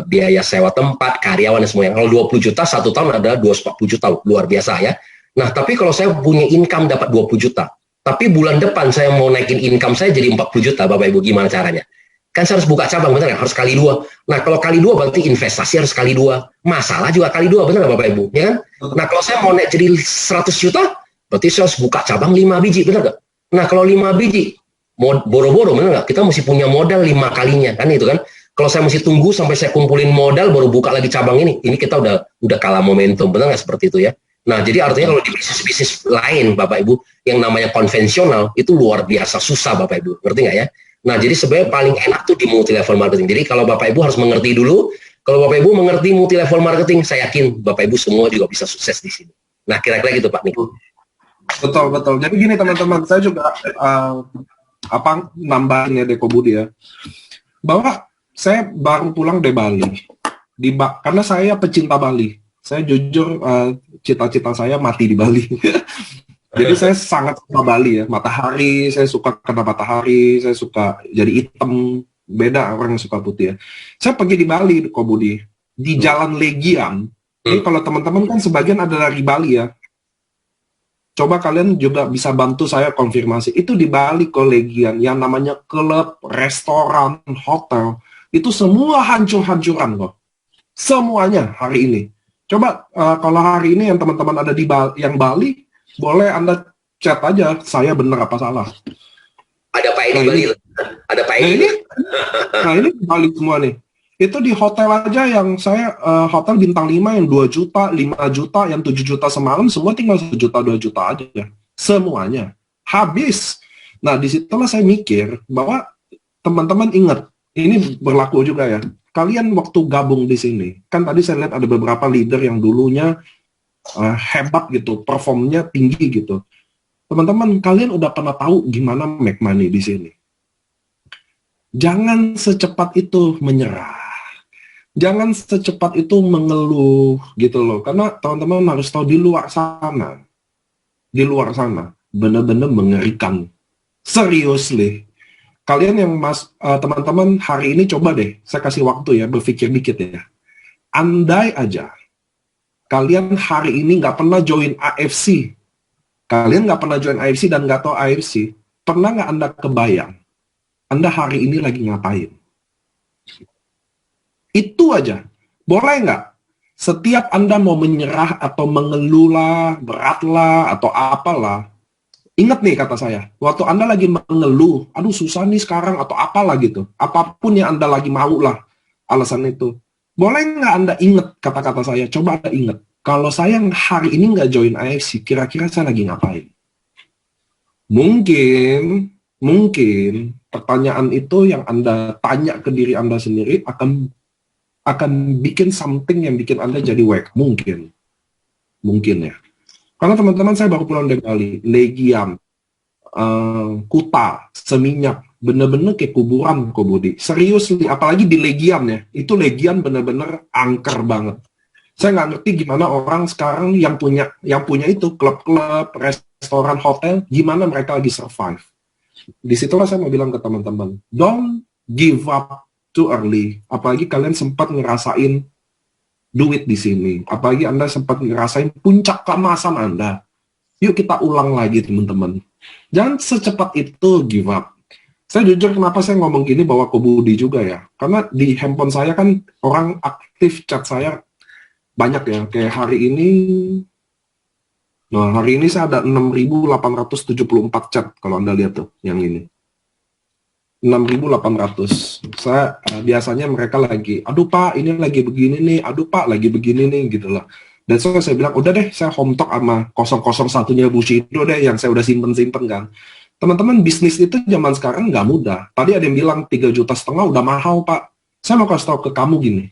biaya sewa tempat, karyawan dan semuanya. Kalau 20 juta, satu tahun ada 240 juta, loh, luar biasa ya. Nah, tapi kalau saya punya income dapat 20 juta, tapi bulan depan saya mau naikin income saya jadi 40 juta, Bapak Ibu, gimana caranya? Kan saya harus buka cabang, benar nggak? Harus kali 2. Nah, kalau kali 2 berarti investasi harus kali 2. Masalah juga kali 2, benar nggak Bapak Ibu? Ya kan? Nah, kalau saya mau naik jadi 100 juta, berarti saya harus buka cabang 5 biji, benar nggak? Nah, kalau 5 biji, boro-boro, benar nggak? Kita mesti punya modal 5 kalinya, kan itu kan? Kalau saya mesti tunggu sampai saya kumpulin modal, baru buka lagi cabang ini kita udah kalah momentum, benar nggak seperti itu ya? Nah, jadi artinya kalau di bisnis-bisnis lain, Bapak Ibu, yang namanya konvensional, itu luar biasa susah, Bapak Ibu. Ngerti nggak ya? Nah, jadi sebenarnya paling enak tuh di multi level marketing. Jadi kalau Bapak Ibu harus mengerti dulu, kalau Bapak Ibu mengerti multi level marketing, saya yakin Bapak Ibu semua juga bisa sukses di sini. Nah, kira-kira gitu Pak Niko. Betul. Jadi gini teman-teman, saya juga nambahin ya Deko Budi ya, bahwa saya baru pulang dari Bali, karena saya pecinta Bali. Saya jujur cita-cita saya mati di Bali. Jadi saya sangat suka Bali ya, matahari, saya suka kena matahari, saya suka jadi hitam, beda orang yang suka putih ya. Saya pergi di Bali, Ko Budi, di Jalan Legian. Ini kalau teman-teman kan sebagian ada dari Bali ya. Coba kalian juga bisa bantu saya konfirmasi. Itu di Bali Ko Legian, yang namanya klub, restoran, hotel, itu semua hancur-hancuran kok. Semuanya hari ini. Coba kalau hari ini yang teman-teman ada di Bali, boleh Anda chat aja, saya benar apa salah. Ada Pak Edi Bali. Ada Pak Edi. Nah ini Bali semua nih. Itu di hotel aja yang saya, hotel bintang 5 yang 2 juta, 5 juta, yang 7 juta semalam, semua tinggal 1 juta, 2 juta aja. Semuanya. Habis. Nah disitulah saya mikir bahwa teman-teman ingat, ini berlaku juga ya. Kalian waktu gabung di sini, kan tadi saya lihat ada beberapa leader yang dulunya hebat gitu, performnya tinggi gitu. Teman-teman, kalian udah pernah tahu gimana make money di sini. Jangan secepat itu menyerah. Jangan secepat itu mengeluh gitu loh. Karena teman-teman harus tahu di luar sana benar-benar mengerikan. Seriously. kalian yang teman-teman hari ini coba deh, saya kasih waktu ya, berpikir dikit ya. Andai aja kalian hari ini nggak pernah join AFC, kalian nggak pernah join AFC dan nggak tahu AFC, pernah nggak Anda kebayang Anda hari ini lagi ngapain? Itu aja. Boleh nggak? Setiap Anda mau menyerah atau mengeluh lah, berat lah, atau apalah, ingat nih kata saya, waktu Anda lagi mengeluh, aduh susah nih sekarang, atau apalah gitu, apapun yang Anda lagi mau lah, alasan itu. Boleh nggak Anda ingat kata-kata saya? Coba Anda ingat. Kalau saya hari ini nggak join AFC, kira-kira saya lagi ngapain? Mungkin pertanyaan itu yang Anda tanya ke diri Anda sendiri akan bikin something yang bikin Anda jadi wake. Mungkin ya. Karena teman-teman saya baru pulang dari Bali, Legian, Kuta, Seminyak, bener-bener kayak kuburan kok Budi. Serius, apalagi di Legian ya, itu Legian bener-bener angker banget. Saya nggak ngerti gimana orang sekarang yang punya itu klub-klub, restoran, hotel, gimana mereka lagi survive. Disitulah saya mau bilang ke teman-teman, don't give up too early. Apalagi kalian sempat ngerasain duit di sini. Apalagi Anda sempat ngerasain puncak keemasan Anda. Yuk kita ulang lagi teman-teman. Jangan secepat itu give up. Saya jujur kenapa saya ngomong gini bawa ke Budi juga ya. Karena di handphone saya kan orang aktif chat saya banyak ya. Kayak hari ini, nah hari ini saya ada 6.874 chat kalau Anda lihat tuh yang ini. 6.800. Saya biasanya mereka lagi, aduh Pak, ini lagi begini nih, aduh Pak, lagi begini nih, gitu loh. Dan so, saya bilang, udah deh, saya home talk sama 001-nya Bushido deh, yang saya udah simpen-simpen kan. Teman-teman, bisnis itu zaman sekarang nggak mudah. Tadi ada yang bilang 3,5 juta udah mahal, Pak. Saya mau kasih tahu ke kamu gini,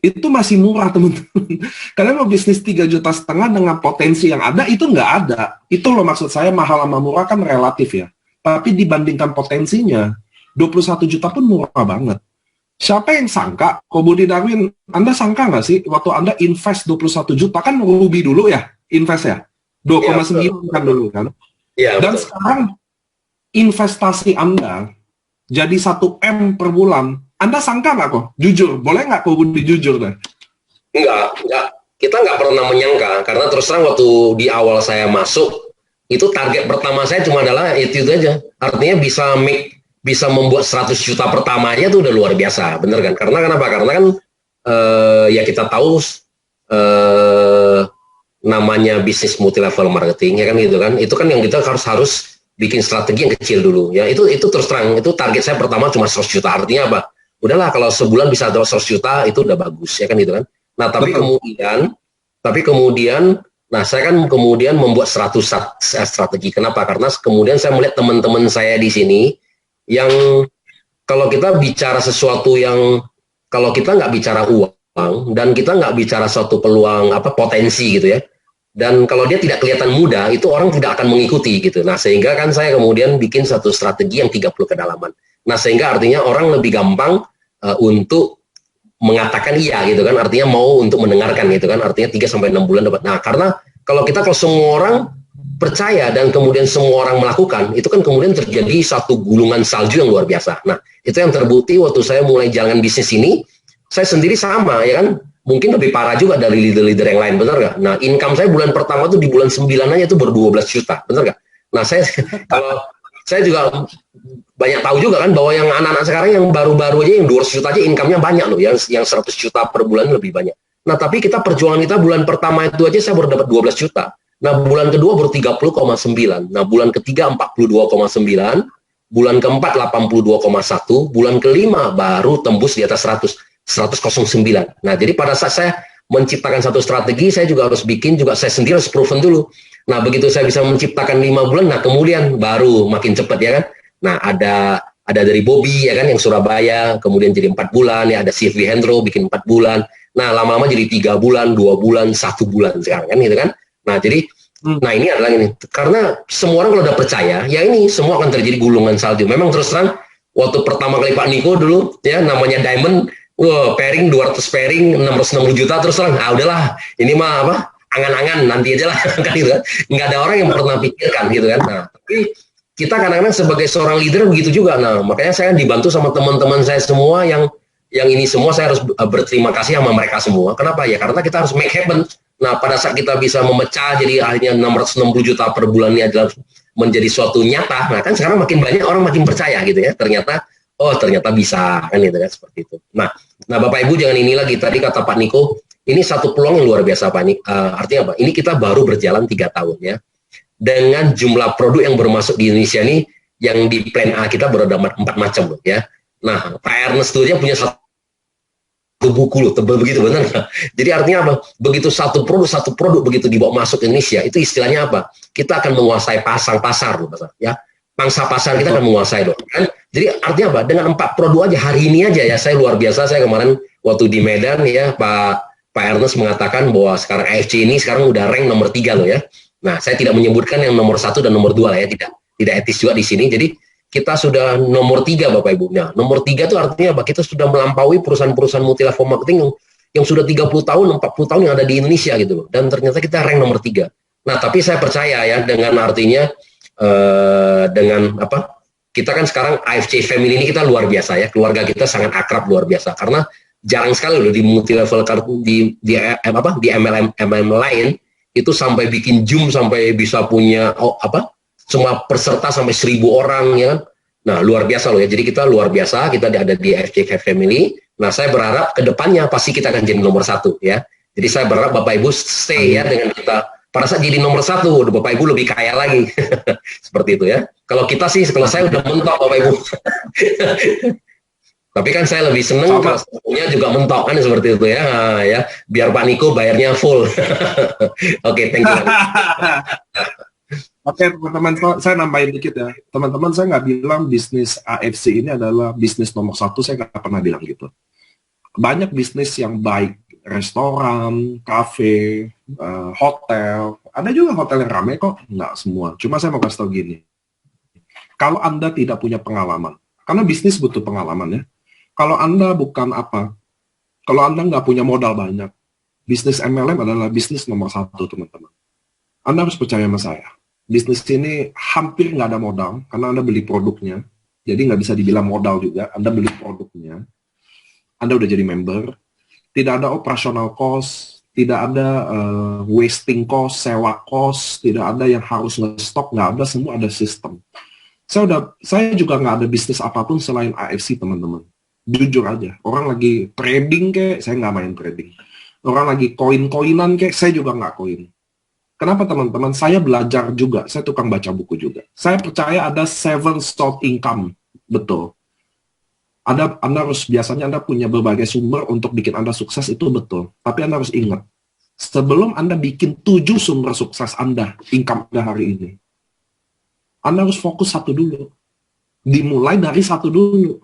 itu masih murah, teman-teman. Kalian mau bisnis 3,5 juta dengan potensi yang ada, itu nggak ada. Itu loh maksud saya, mahal sama murah kan relatif ya. Tapi dibandingkan potensinya, 21 juta pun murah banget. Siapa yang sangka, Ko Budi Darwin, Anda sangka nggak sih, waktu Anda invest 21 juta, kan rugi dulu ya, invest ya? 2,9 kan dulu kan? Ya, dan betul. Sekarang, investasi Anda jadi 1 M per bulan, Anda sangka nggak kok? Jujur, boleh nggak Ko Budi jujur deh? Enggak. Kita nggak pernah menyangka, karena terus terang waktu di awal saya masuk, itu target pertama saya cuma adalah itu aja. Artinya bisa membuat 100 juta pertamanya itu udah luar biasa, bener kan? Karena kenapa? Karena kan ya kita tahu namanya bisnis multi level marketing ya kan gitu kan. Itu kan yang kita harus bikin strategi yang kecil dulu. Ya itu terus terang itu target saya pertama cuma 100 juta. Artinya apa? Udahlah kalau sebulan bisa 100 juta itu udah bagus ya kan gitu kan. Nah, tapi kemudian nah, saya kan kemudian membuat 100 strategi. Kenapa? Karena kemudian saya melihat teman-teman saya di sini yang kalau kita bicara sesuatu yang, kalau kita nggak bicara uang, dan kita nggak bicara suatu peluang, potensi gitu ya, dan kalau dia tidak kelihatan mudah, itu orang tidak akan mengikuti gitu. Nah, sehingga kan saya kemudian bikin satu strategi yang 30 kedalaman. Nah, sehingga artinya orang lebih gampang untuk mengatakan iya gitu kan, artinya mau untuk mendengarkan gitu kan, artinya 3-6 bulan dapat. Nah, karena kalau semua orang percaya dan kemudian semua orang melakukan, itu kan kemudian terjadi satu gulungan salju yang luar biasa. Nah, itu yang terbukti waktu saya mulai jalan bisnis ini, saya sendiri sama ya kan, mungkin lebih parah juga dari leader-leader yang lain, benar nggak? Nah, income saya bulan pertama tuh di bulan 9 aja itu ber-12 juta, benar nggak? Nah, saya juga banyak tahu juga kan bahwa yang anak-anak sekarang yang baru-baru aja yang 200 juta aja income-nya banyak loh, yang 100 juta per bulan lebih banyak. Nah, tapi perjuangan kita bulan pertama itu aja saya baru dapat 12 juta. Nah, bulan kedua baru 30,9. Nah, bulan ketiga 42,9. Bulan keempat 82,1. Bulan kelima baru tembus di atas 100,09. Nah, jadi pada saat saya menciptakan satu strategi, saya juga harus bikin, juga saya sendiri harus proven dulu. Nah, begitu saya bisa menciptakan 5 bulan, nah kemudian baru makin cepat ya kan. Nah, ada dari Bobby ya kan yang Surabaya, kemudian jadi 4 bulan, ya ada CV Hendro bikin 4 bulan. Nah, lama-lama jadi 3 bulan, 2 bulan, 1 bulan sekarang kan gitu kan. Nah, jadi nah ini adalah ini. Karena semua orang kalau udah percaya, ya ini semua akan terjadi gulungan salju. Memang terus terang waktu pertama kali Pak Niko dulu ya namanya Diamond, pairing 200 pairing 660 juta terus terang. Ah udahlah, ini mah angan-angan nanti aja lah kan gitu kan. Nggak ada orang yang pernah pikirkan gitu kan. Nah, tapi kita kadang-kadang sebagai seorang leader begitu juga. Nah, makanya saya dibantu sama teman-teman saya semua yang ini semua saya harus berterima kasih sama mereka semua. Kenapa ya? Karena kita harus make happen. Nah, pada saat kita bisa memecah jadi akhirnya 660 juta per bulan ini adalah menjadi suatu nyata. Nah, kan sekarang makin banyak orang makin percaya gitu ya. Ternyata ternyata bisa kan gitu kan seperti itu. Nah Bapak Ibu jangan ini lagi tadi kata Pak Niko, ini satu peluang yang luar biasa Pak Niko. Artinya apa? Ini kita baru berjalan 3 tahun ya. Dengan jumlah produk yang bermasuk di Indonesia ini yang di plan A kita baru ada 4 macam loh ya. Nah, Pak Ernest tuh punya satu buku loh, tebal begitu benar nggak? Jadi artinya apa? Begitu satu produk begitu dibawa masuk Indonesia, itu istilahnya apa? Kita akan menguasai pasar loh, ya. Pangsa pasar kita akan menguasai loh. Kan? Jadi artinya apa? Dengan 4 produk aja hari ini aja ya, saya luar biasa. Saya kemarin waktu di Medan ya, Pak Ernest mengatakan bahwa sekarang AFC ini sekarang udah rank nomor 3 loh ya. Nah, saya tidak menyebutkan yang nomor 1 dan nomor 2 lah ya, tidak etis juga di sini. Jadi kita sudah nomor 3 Bapak Ibu. Nah, nomor 3 itu artinya apa? Kita sudah melampaui perusahaan-perusahaan multi-level marketing yang sudah 30 tahun, 40 tahun yang ada di Indonesia gitu loh. Dan ternyata kita rank nomor 3. Nah, tapi saya percaya ya dengan artinya dengan apa? Kita kan sekarang AFC Family ini kita luar biasa ya. Keluarga kita sangat akrab luar biasa karena jarang sekali loh di multi-level di MLM lain itu sampai bikin Zoom sampai bisa punya semua peserta sampai 1.000 orang ya kan. Nah, luar biasa loh ya. Jadi kita luar biasa, kita ada di AFC Family. Nah, saya berharap ke depannya pasti kita akan jadi nomor 1 ya. Jadi saya berharap Bapak Ibu stay ya dengan kita. Pada saat jadi nomor 1, Bapak Ibu lebih kaya lagi. Seperti itu ya. Kalau kita sih, kalau saya udah mentok Bapak Ibu. Tapi kan saya lebih seneng kalau punya juga mentok kan seperti itu ya. Nah, ya. Biar Pak Niko bayarnya full. Oke, thank you. Oke, teman-teman, saya nambahin dikit ya. Teman-teman, saya nggak bilang bisnis AFC ini adalah bisnis nomor 1, saya nggak pernah bilang gitu. Banyak bisnis yang baik, restoran, kafe, hotel, ada juga hotel yang ramai kok, nggak semua. Cuma saya mau kasih tahu gini, kalau Anda tidak punya pengalaman, karena bisnis butuh pengalaman ya, kalau Anda kalau Anda nggak punya modal banyak, bisnis MLM adalah bisnis nomor 1, teman-teman. Anda harus percaya sama saya. Bisnis ini hampir nggak ada modal, karena Anda beli produknya. Jadi nggak bisa dibilang modal juga, Anda beli produknya. Anda udah jadi member, tidak ada operational cost, tidak ada wasting cost, sewa cost, tidak ada yang harus nge-stop, nggak ada, semua ada sistem. Saya juga nggak ada bisnis apapun selain AFC, teman-teman. Jujur aja, orang lagi trading kayak, saya nggak main trading. Orang lagi koin-koinan kayak, saya juga nggak koin. Kenapa teman-teman? Saya belajar juga, saya tukang baca buku juga. Saya percaya ada 7 stock income, betul. Anda harus, biasanya Anda punya berbagai sumber untuk bikin Anda sukses, itu betul. Tapi Anda harus ingat, sebelum Anda bikin 7 sumber sukses Anda, income Anda hari ini, Anda harus fokus 1 dulu. Dimulai dari 1 dulu.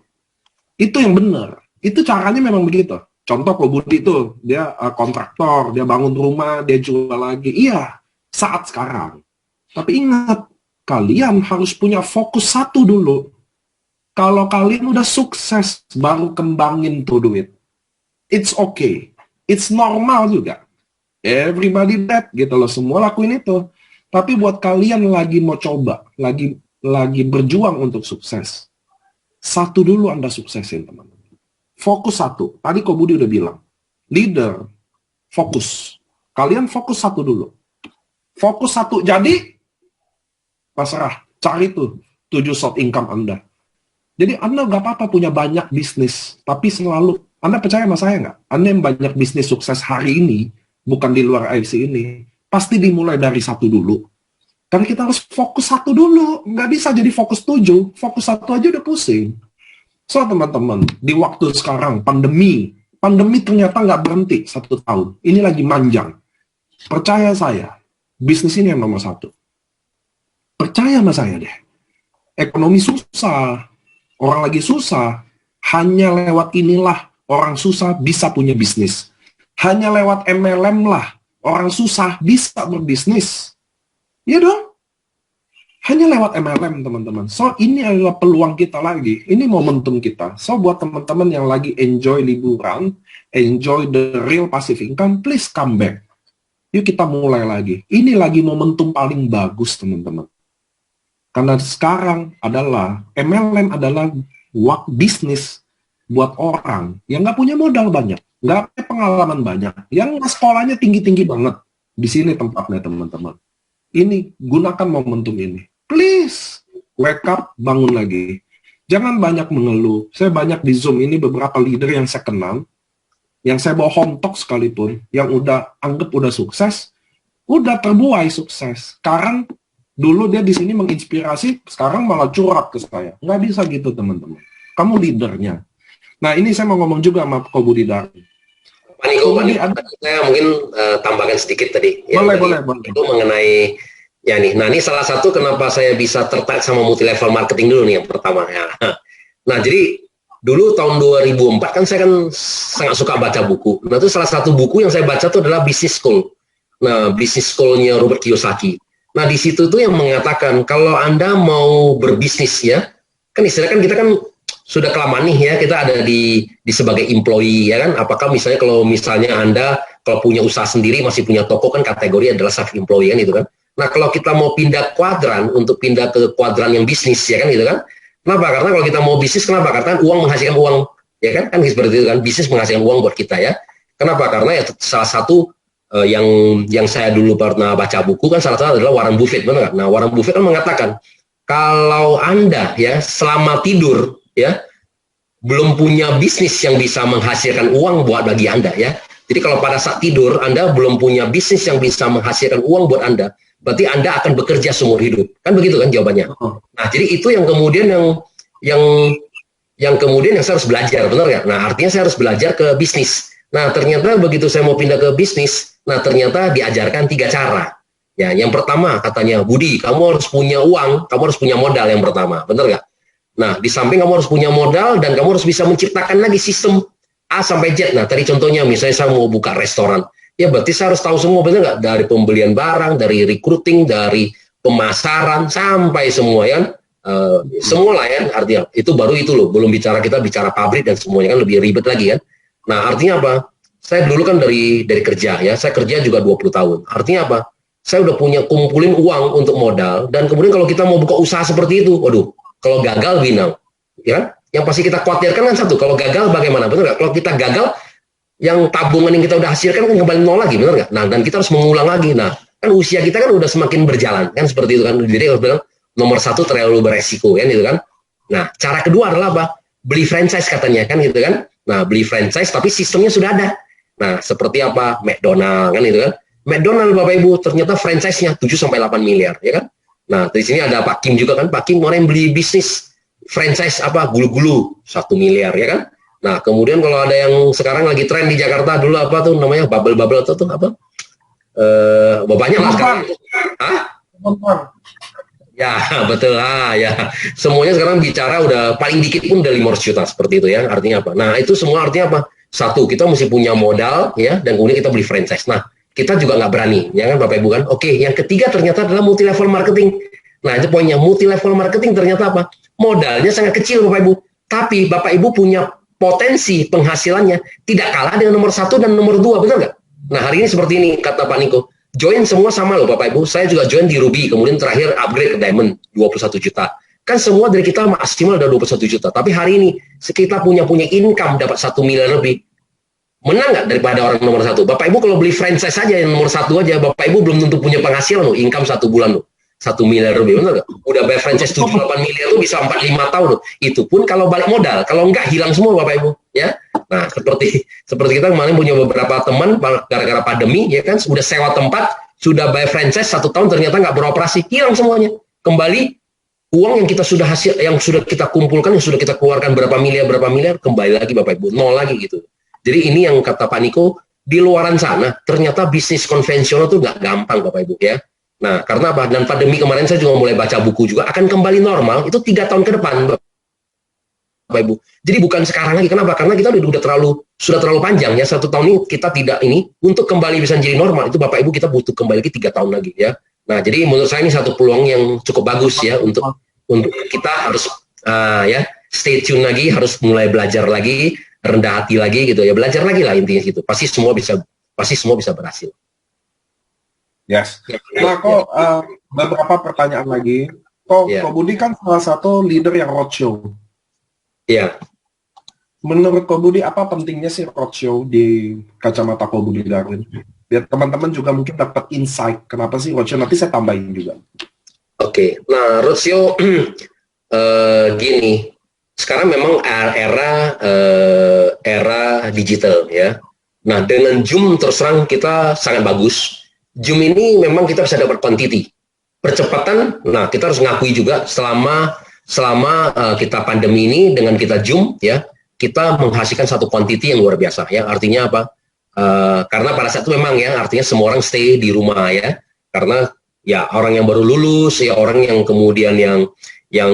Itu yang benar. Itu caranya memang begitu. Contoh Ko Budi itu, dia kontraktor, dia bangun rumah, dia jual lagi. Iya, saat sekarang. Tapi ingat, kalian harus punya fokus 1 dulu. Kalau kalian udah sukses, baru kembangin tuh duit. It's okay. It's normal juga. Everybody that, gitu loh. Semua lakuin itu. Tapi buat kalian lagi mau coba, lagi berjuang untuk sukses, 1 dulu Anda suksesin, teman-teman. Fokus 1. Tadi Ko Budi udah bilang, leader, fokus. Kalian fokus 1 dulu. Fokus 1. Jadi, pasrah. Cari tuh 7 source income Anda. Jadi Anda nggak apa-apa punya banyak bisnis, tapi selalu, Anda percaya sama saya nggak? Anda yang banyak bisnis sukses hari ini, bukan di luar AFC ini, pasti dimulai dari 1 dulu. Kan kita harus fokus 1 dulu. Nggak bisa jadi fokus 7. Fokus 1 aja udah pusing. So, teman-teman, di waktu sekarang, pandemi ternyata nggak berhenti 1 tahun. Ini lagi manjang. Percaya saya, bisnis ini yang nomor 1. Percaya sama saya deh. Ekonomi susah, orang lagi susah. Hanya lewat inilah orang susah bisa punya bisnis. Hanya lewat MLM lah orang susah bisa berbisnis. Iya dong. Hanya lewat MLM, teman-teman. So, ini adalah peluang kita lagi. Ini momentum kita. So, buat teman-teman yang lagi enjoy liburan, enjoy the real passive income, please come back. Yuk kita mulai lagi. Ini lagi momentum paling bagus, teman-teman. Karena sekarang adalah MLM adalah bisnis buat orang yang nggak punya modal banyak, nggak punya pengalaman banyak, yang sekolahnya tinggi-tinggi banget. Di sini tempatnya teman-teman. Ini gunakan momentum ini. Please wake up, bangun lagi. Jangan banyak mengeluh. Saya banyak di Zoom ini beberapa leader yang saya kenal, yang saya bawa home talk sekalipun, yang udah anggap udah sukses, udah terbuai sukses. Sekarang dulu dia di sini menginspirasi, sekarang malah curhat ke saya. Nggak bisa gitu teman-teman. Kamu leadernya. Nah ini saya mau ngomong juga sama Ko Budidari. Pak Niko, saya mungkin tambahkan sedikit tadi. Boleh. Itu mengenai ya nih. Nah ini salah satu kenapa saya bisa tertarik sama multi level marketing dulu nih yang pertama. Ya. Nah jadi dulu tahun 2004 kan saya kan sangat suka baca buku. Nah itu salah satu buku yang saya baca itu adalah Business School. Nah Business School-nya Robert Kiyosaki. Nah di situ tuh yang mengatakan kalau Anda mau berbisnis ya, kan istilahnya kan kita kan sudah kelamaan nih ya kita ada di sebagai employee ya kan. Apakah misalnya kalau Anda kalau punya usaha sendiri masih punya toko kan kategori adalah self employee kan itu kan. Nah kalau kita mau pindah kuadran untuk pindah ke kuadran yang bisnis ya kan gitu kan. Kenapa? Karena kalau kita mau bisnis kenapa? Karena uang menghasilkan uang ya kan seperti itu kan. Bisnis menghasilkan uang buat kita ya. Kenapa? Karena ya salah satu yang saya dulu pernah baca buku kan salah satu adalah Warren Buffett, benar nggak? Nah Warren Buffett kan mengatakan kalau Anda ya selama tidur ya belum punya bisnis yang bisa menghasilkan uang buat bagi Anda ya. Jadi kalau pada saat tidur Anda belum punya bisnis yang bisa menghasilkan uang buat Anda, berarti Anda akan bekerja seumur hidup. Kan begitu kan jawabannya. Nah, jadi itu yang kemudian yang kemudian yang saya harus belajar, benar nggak? Nah, artinya saya harus belajar ke bisnis. Nah, ternyata begitu saya mau pindah ke bisnis, nah ternyata diajarkan 3 cara. Ya, yang pertama katanya, Budi, kamu harus punya uang, kamu harus punya modal yang pertama, benar nggak? Nah, di samping kamu harus punya modal dan kamu harus bisa menciptakan lagi sistem A sampai Z. Nah, tadi contohnya misalnya saya mau buka restoran, ya berarti saya harus tahu semua, benar nggak? Dari pembelian barang, dari recruiting, dari pemasaran, sampai semua ya. Semua lah ya, artinya itu baru itu loh, belum kita bicara pabrik dan semuanya kan lebih ribet lagi kan. Nah, artinya apa? Saya dulu kan dari kerja ya, saya kerja juga 20 tahun. Artinya apa? Saya udah punya kumpulin uang untuk modal, dan kemudian kalau kita mau buka usaha seperti itu, waduh, kalau gagal binang, ya kan? Yang pasti kita khawatirkan kan satu, kalau gagal bagaimana, benar nggak? Kalau kita gagal, yang tabungan yang kita udah hasilkan kan kembali nol lagi, benar nggak? Nah, dan kita harus mengulang lagi. Nah, kan usia kita kan udah semakin berjalan, kan seperti itu kan. Jadi harus bilang, nomor 1 terlalu beresiko, kan gitu kan. Nah, cara kedua adalah apa? Beli franchise katanya, kan gitu kan. Nah, beli franchise tapi sistemnya sudah ada. Nah, seperti apa? McDonald kan itu kan. McDonald Bapak Ibu ternyata franchise-nya 7 sampai 8 miliar, ya kan? Nah, di sini ada Pak Kim juga kan. Pak Kim orang yang beli bisnis franchise apa? Gulu-gulu 1 miliar, ya kan? Nah, kemudian kalau ada yang sekarang lagi tren di Jakarta dulu apa tuh namanya? Bubble tuh apa? Bapaknya lah sekarang. Hah? Ya, betul lah ya. Semuanya sekarang bicara udah paling dikit pun udah 500 juta seperti itu ya. Artinya apa? Nah, itu semua artinya apa? Satu, kita mesti punya modal ya, dan kemudian kita beli franchise. Nah, kita juga nggak berani, ya kan Bapak Ibu kan? Oke, yang ketiga ternyata adalah multi level marketing. Nah, itu poinnya, multi level marketing ternyata apa? Modalnya sangat kecil Bapak Ibu. Tapi Bapak Ibu punya potensi penghasilannya tidak kalah dengan nomor 1 dan nomor 2, benar nggak? Nah, hari ini seperti ini kata Pak Niko. Join semua sama loh Bapak Ibu. Saya juga join di Ruby, kemudian terakhir upgrade ke Diamond 21 juta. Kan semua dari kita maksimal udah 21 juta. Tapi hari ini kita punya income dapat 1 miliar lebih. Menang nggak daripada orang nomor 1? Bapak Ibu kalau beli franchise saja yang nomor 1 aja, Bapak Ibu belum tentu punya penghasilan loh, income 1 bulan loh. 1 miliar lebih, benar nggak? Udah bayar franchise 7-8 miliar tuh bisa 4-5 tahun loh. Itu pun kalau balik modal, kalau enggak hilang semua Bapak Ibu. Ya, nah seperti kita kemarin punya beberapa teman gara-gara pandemi, ya kan, sudah sewa tempat, sudah bayar franchise 1 tahun ternyata nggak beroperasi, hilang semuanya. Kembali uang yang kita sudah yang sudah kita kumpulkan, yang sudah kita keluarkan berapa miliar, kembali lagi Bapak Ibu, nol lagi gitu. Jadi ini yang kata Pak Niko, di luaran sana ternyata bisnis konvensional tuh nggak gampang Bapak Ibu ya. Nah, karena apa? Dan pandemi kemarin saya juga mulai baca buku juga, akan kembali normal itu 3 tahun ke depan Bapak Ibu. Jadi bukan sekarang lagi. Kenapa? Karena kita sudah terlalu panjang ya. 1 tahun ini kita tidak ini untuk kembali bisa jadi normal itu Bapak Ibu kita butuh kembali lagi 3 tahun lagi ya. Nah, jadi menurut saya ini satu peluang yang cukup bagus ya untuk kita harus ya stay tune lagi, harus mulai belajar lagi, rendah hati lagi gitu ya. Belajar lagi lah intinya gitu. Pasti semua bisa berhasil. Yes. Nah, kok beberapa pertanyaan lagi. Ko Budi kan salah satu leader yang roadshow. Iya. Menurut Ko Budi, apa pentingnya sih roadshow di kacamata Ko Budi Darwin? Biar teman-teman juga mungkin dapat insight kenapa sih roadshow. Nanti saya tambahin juga. Oke. Nah, roadshow gini. Sekarang memang era digital ya. Nah, dengan Zoom terus terang kita sangat bagus. Zoom ini memang kita bisa dapat quantity. Percepatan, nah kita harus ngakui juga selama kita pandemi ini dengan kita Zoom ya, kita menghasilkan satu quantity yang luar biasa ya. Artinya apa? Karena pada saat itu memang ya, artinya semua orang stay di rumah ya. Karena ya orang yang baru lulus, ya orang yang kemudian yang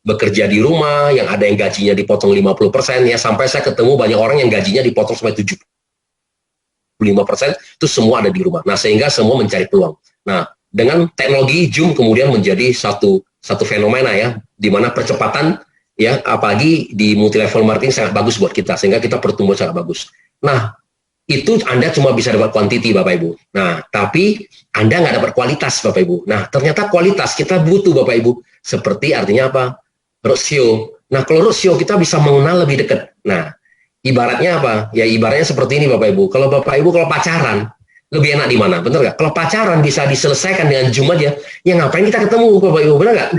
bekerja di rumah, yang ada yang gajinya dipotong 50% ya, sampai saya ketemu banyak orang yang gajinya dipotong sampai 75%, itu semua ada di rumah. Nah, sehingga semua mencari peluang. Nah, dengan teknologi Zoom kemudian menjadi satu fenomena ya, di mana percepatan ya, apalagi di multi level marketing sangat bagus buat kita, sehingga kita pertumbuhan sangat bagus. Nah, itu Anda cuma bisa dapat quantity Bapak Ibu. Nah, tapi Anda nggak dapat kualitas Bapak Ibu. Nah, ternyata kualitas kita butuh Bapak Ibu. Seperti artinya apa? Roadshow. Nah, kalau roadshow kita bisa mengenal lebih dekat. Nah, ibaratnya apa? Ya ibaratnya seperti ini Bapak Ibu. Kalau Bapak Ibu kalau pacaran, lebih enak di mana? Bener nggak? Kalau pacaran bisa diselesaikan dengan Zoom aja, ya ngapain kita ketemu Bapak Ibu? Bener nggak?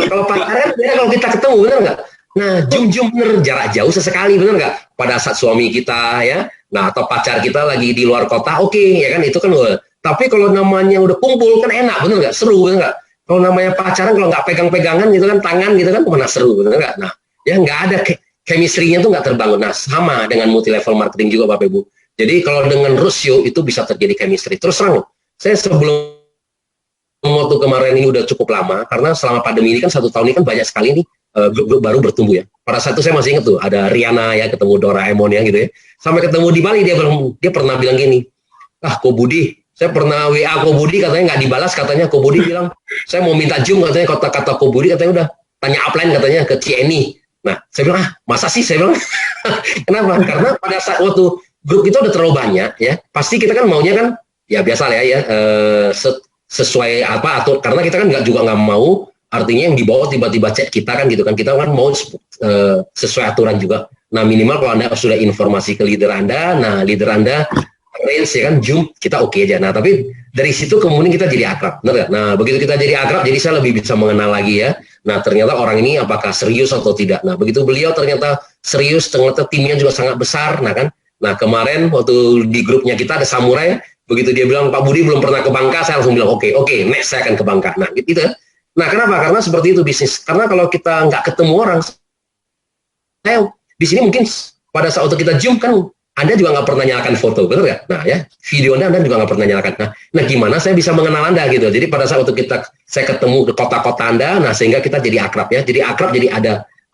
Kalau pacaran, ya kalau kita ketemu, bener nggak? Nah, Zoom bener, jarak jauh sesekali, bener nggak? Pada saat suami kita ya, nah atau pacar kita lagi di luar kota, oke, ya kan itu kan. Tapi kalau namanya udah kumpul kan enak, bener nggak? Seru, bener nggak? Kalau namanya pacaran, kalau nggak pegang-pegangan gitu kan, tangan gitu kan, mana seru, bener nggak? Nah, ya nggak ada chemistry-nya tuh nggak terbangun. Nah, sama dengan multi level marketing juga Bapak Ibu. Jadi kalau dengan roadshow itu bisa terjadi chemistry. Terus terang, saya sebelum waktu kemarin ini udah cukup lama, karena selama pandemi ini kan 1 tahun ini kan banyak sekali nih grup-grup baru bertumbuh ya. Pada saat itu saya masih ingat tuh, ada Riana ya, ketemu Doraemon ya gitu ya. Sampai ketemu di Bali, dia pernah bilang gini, Ko Budi, saya pernah WA Ko Budi, katanya nggak dibalas, katanya Ko Budi bilang, saya mau minta Zoom, katanya kata Ko Budi, katanya udah, tanya upline katanya ke CNI. Nah, saya bilang, masa sih? Saya bilang, kenapa? Karena pada saat waktu grup kita udah terlalu banyak ya, pasti kita kan maunya kan ya biasa lah ya, sesuai apa atau karena kita kan nggak mau artinya yang dibawa tiba-tiba cek kita kan gitu kan, kita kan mau sesuai aturan juga. Nah, minimal kalau Anda sudah informasi ke leader Anda, nah leader Anda range ya kan Zoom, kita oke aja. Nah, tapi dari situ kemudian kita jadi akrab, benar nggak? Nah, begitu kita jadi akrab, jadi saya lebih bisa mengenal lagi ya. Nah, ternyata orang ini apakah serius atau tidak. Nah, begitu beliau ternyata serius, ternyata timnya juga sangat besar, nah kan. Nah, kemarin waktu di grupnya kita ada Samurai, begitu dia bilang, Pak Budi belum pernah ke Bangka, saya langsung bilang, oke, next saya akan ke Bangka. Nah, gitu. Nah, kenapa? Karena seperti itu bisnis. Karena kalau kita nggak ketemu orang, saya di sini mungkin pada saat waktu kita Zoom kan, Anda juga nggak pernah nyalakan foto, betul nggak? Nah ya, video Anda juga nggak pernah nyalakan. Nah, gimana saya bisa mengenal Anda gitu? Jadi pada saat waktu saya ketemu di kota-kota Anda, nah sehingga kita jadi akrab ya. Jadi akrab, jadi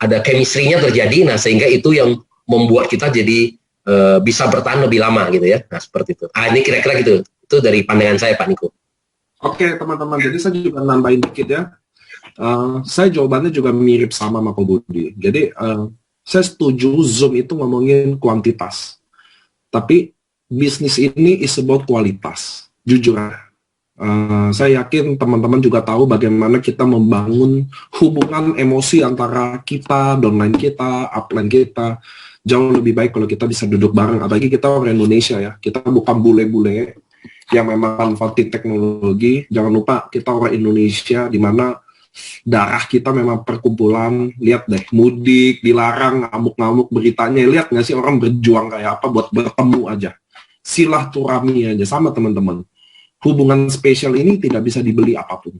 ada chemistry-nya terjadi. Nah, sehingga itu yang membuat kita jadi bisa bertahan lebih lama gitu ya. Nah, seperti itu. Ini kira-kira gitu. Itu dari pandangan saya, Pak Niko. Oke, teman-teman. Jadi saya juga nambahin dikit ya. Saya jawabannya juga mirip sama Ko Budi. Jadi saya setuju Zoom itu ngomongin kuantitas. Tapi bisnis ini is about kualitas. Jujur. Saya yakin teman-teman juga tahu bagaimana kita membangun hubungan emosi antara kita, downline kita, upline kita. Jauh lebih baik kalau kita bisa duduk bareng. Apalagi kita orang Indonesia ya. Kita bukan bule-bule yang memang manfaatin teknologi. Jangan lupa kita orang Indonesia di mana darah kita memang perkumpulan. Lihat deh, mudik, dilarang, ngamuk-ngamuk beritanya. Lihat nggak sih orang berjuang kayak apa buat bertemu aja. Silaturahmi aja sama teman-teman. Hubungan spesial ini tidak bisa dibeli apapun.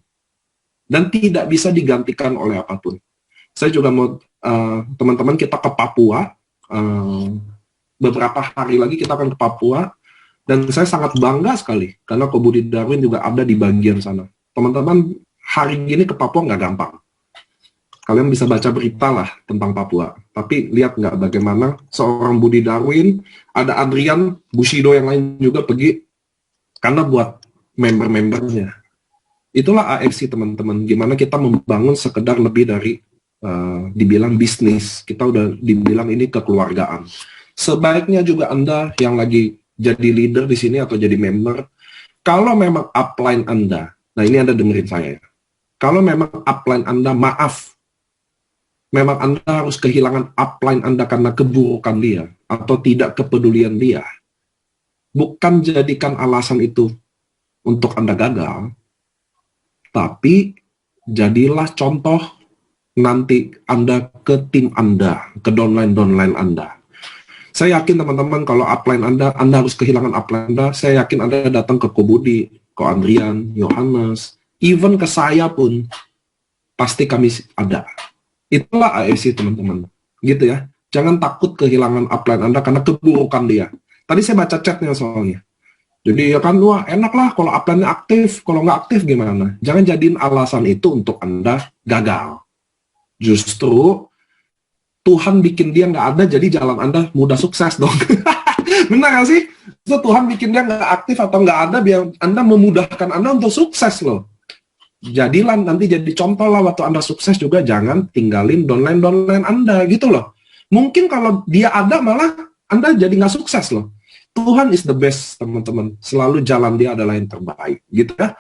Dan tidak bisa digantikan oleh apapun. Saya juga mau, teman-teman kita ke Papua. Beberapa hari lagi kita akan ke Papua. Dan saya sangat bangga sekali. Karena Ko Budi Darwin juga ada di bagian sana. Teman-teman, hari ini ke Papua nggak gampang. Kalian bisa baca berita lah tentang Papua. Tapi lihat nggak bagaimana seorang Budi Darwin, ada Adrian, Bushido yang lain juga pergi. Karena buat member-membernya. Itulah AFC teman-teman. Gimana kita membangun sekedar lebih dari dibilang bisnis. Kita udah dibilang ini kekeluargaan. Sebaiknya juga Anda yang lagi jadi leader di sini atau jadi member, kalau memang upline Anda, nah ini Anda dengerin saya ya. Kalau memang upline Anda, maaf, memang Anda harus kehilangan upline Anda karena keburukan dia atau tidak kepedulian dia. Bukan jadikan alasan itu untuk Anda gagal, tapi jadilah contoh nanti Anda ke tim Anda, ke downline Anda. Saya yakin teman-teman kalau upline Anda harus kehilangan upline Anda, saya yakin Anda datang ke Kobudi, ke Andrian, Yohanes, even ke saya pun, pasti kami ada. Itulah AFC teman-teman. Gitu ya. Jangan takut kehilangan upline Anda karena keburukan dia. Tadi saya baca chatnya soalnya. Jadi ya kan, wah enak lah kalau upline-nya aktif, kalau nggak aktif gimana? Jangan jadiin alasan itu untuk Anda gagal. Justru Tuhan bikin dia nggak ada, jadi jalan Anda mudah sukses dong. Benar nggak sih? So, Tuhan bikin dia nggak aktif atau nggak ada, biar Anda memudahkan Anda untuk sukses loh. Jadilah nanti jadi contoh lah waktu Anda sukses juga, jangan tinggalin downline Anda gitu loh. Mungkin kalau dia ada malah Anda jadi nggak sukses loh. Tuhan is the best teman-teman. Selalu jalan dia adalah yang terbaik gitu ya.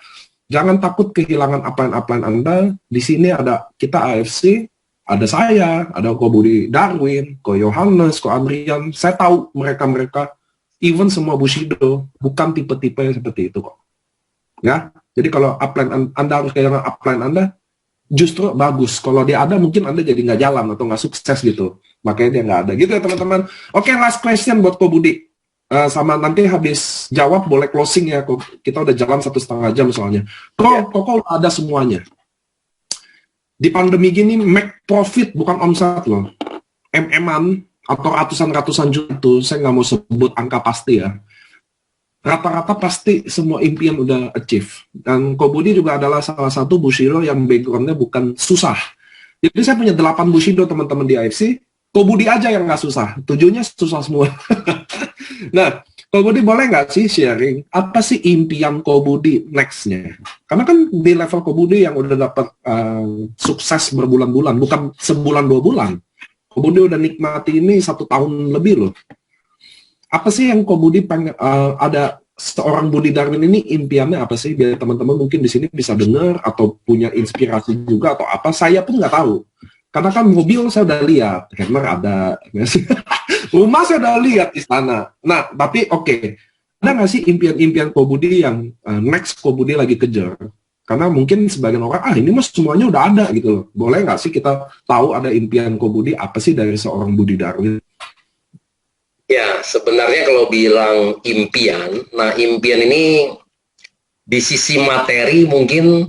Jangan takut kehilangan upline Anda. Di sini ada kita AFC, ada saya, ada Ko Budi Darwin, Ko Yohanes, Ko Andrian. Saya tahu mereka-mereka, even semua Bushido, bukan tipe-tipe yang seperti itu kok. Ya, jadi kalau upline Anda harus kehilangan upline Anda, justru bagus. Kalau dia ada, mungkin Anda jadi nggak jalan atau nggak sukses gitu. Makanya dia nggak ada. Gitu ya teman-teman. Oke, last question buat Ko Budi. Sama nanti habis jawab boleh closing ya. Kita udah jalan 1,5 jam soalnya. Kok ada semuanya. Di pandemi gini, make profit bukan omset loh. MM-an atau ratusan juta, saya nggak mau sebut angka pasti ya. Rata-rata pasti semua impian udah achieve. Dan Ko Budi juga adalah salah satu Bushido yang background-nya bukan susah. Jadi saya punya 8 Bushido teman-teman di AFC, Ko Budi aja yang nggak susah. 7-nya susah semua. Nah, Ko Budi boleh nggak sih sharing, apa sih impian Ko Budi next-nya? Karena kan di level Ko Budi yang udah dapat sukses berbulan-bulan, bukan sebulan 2 bulan. Ko Budi udah nikmati ini 1 tahun lebih loh. Apa sih yang Ko Budi pengen, ada seorang Budi Darwin ini impiannya apa sih? Biar teman-teman mungkin di sini bisa dengar atau punya inspirasi juga atau apa. Saya pun nggak tahu. Karena kan mobil saya udah lihat, hammer ada, rumah saya udah lihat di sana. Nah, tapi oke. Ada nggak sih impian-impian Ko Budi yang next Ko Budi lagi kejar? Karena mungkin sebagian orang, ini mas semuanya udah ada gitu loh. Boleh nggak sih kita tahu ada impian Ko Budi apa sih dari seorang Budi Darwin? Ya, sebenarnya kalau bilang impian, nah impian ini di sisi materi mungkin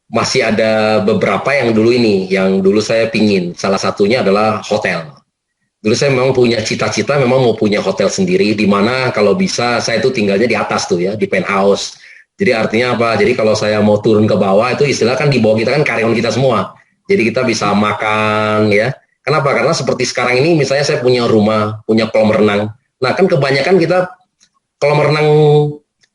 masih ada beberapa yang dulu saya pingin. Salah satunya adalah hotel. Dulu saya memang punya cita-cita, memang mau punya hotel sendiri, di mana kalau bisa saya itu tinggalnya di atas tuh ya, di penthouse. Jadi artinya apa? Jadi kalau saya mau turun ke bawah, itu istilah kan di bawah kita kan karyawan kita semua. Jadi kita bisa makan ya. Kenapa? Karena seperti sekarang ini misalnya saya punya rumah, punya kolam renang. Nah kan kebanyakan kita kolam renang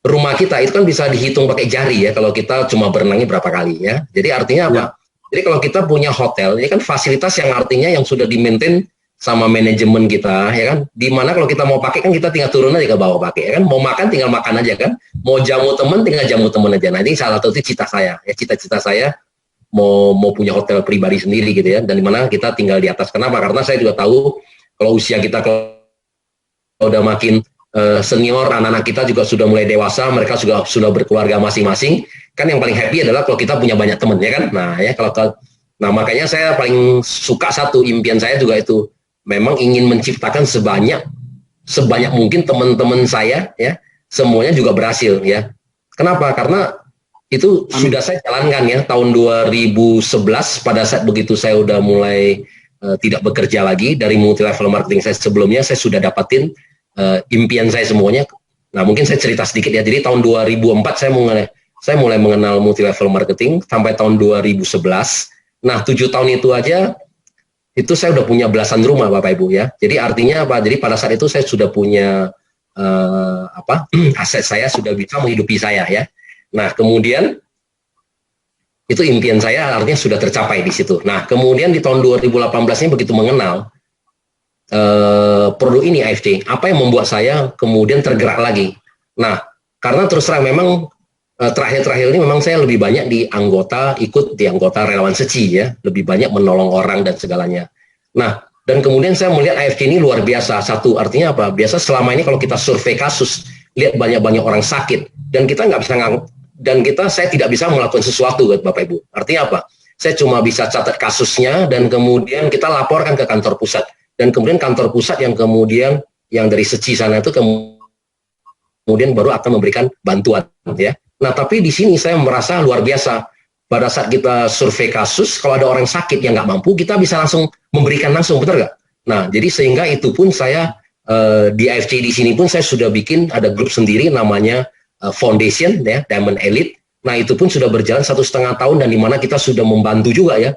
rumah kita itu kan bisa dihitung pakai jari ya kalau kita cuma berenangnya berapa kali ya. Jadi artinya apa? Jadi kalau kita punya hotel, ini kan fasilitas yang artinya yang sudah di-maintain sama manajemen kita ya kan. Dimana kalau kita mau pakai kan kita tinggal turun aja ke bawah pakai ya kan. Mau makan tinggal makan aja kan. Mau jamu temen tinggal jamu temen aja. Nah ini salah satu cita saya ya, cita-cita saya mau punya hotel pribadi sendiri gitu ya, dan dimana kita tinggal di atas. Kenapa? Karena saya juga tahu kalau usia kita kalau udah makin senior, anak-anak kita juga sudah mulai dewasa, mereka juga sudah berkeluarga masing-masing, kan yang paling happy adalah kalau kita punya banyak teman ya kan. Nah makanya saya paling suka satu impian saya juga itu memang ingin menciptakan sebanyak mungkin teman-teman saya ya, semuanya juga berhasil ya. Kenapa? Karena itu sudah saya jalankan ya tahun 2011 pada saat begitu saya udah mulai tidak bekerja lagi dari multi level marketing saya sebelumnya, saya sudah dapatin impian saya semuanya. Nah mungkin saya cerita sedikit ya. Jadi tahun 2004 saya mulai mengenal multi level marketing sampai tahun 2011. Nah 7 tahun itu aja itu saya udah punya belasan rumah Bapak Ibu ya. Jadi artinya apa? Jadi pada saat itu saya sudah punya aset, saya sudah bisa menghidupi saya ya. Nah, kemudian itu impian saya artinya sudah tercapai di situ. Nah, kemudian di tahun 2018 ini begitu mengenal produk ini AFC, apa yang membuat saya kemudian tergerak lagi? Nah, karena terus terang memang terakhir-terakhir ini memang saya lebih banyak ikut di anggota relawan Seci ya, lebih banyak menolong orang dan segalanya. Nah, dan kemudian saya melihat AFC ini luar biasa. Satu, artinya apa? Biasa selama ini kalau kita survei kasus, lihat banyak-banyak orang sakit, dan kita nggak bisa saya tidak bisa melakukan sesuatu buat Bapak Ibu. Artinya apa? Saya cuma bisa catat kasusnya, dan kemudian kita laporkan ke kantor pusat. Dan kemudian kantor pusat yang kemudian, yang dari Seci sana itu kemudian baru akan memberikan bantuan ya. Nah, tapi di sini saya merasa luar biasa. Pada saat kita survei kasus, kalau ada orang sakit yang nggak mampu, kita bisa langsung memberikan langsung, betul nggak? Nah, jadi sehingga itu pun saya di AFC di sini pun saya sudah bikin ada grup sendiri namanya Foundation ya, Diamond Elite. Nah, itu pun sudah berjalan 1,5 tahun, dan di mana kita sudah membantu juga ya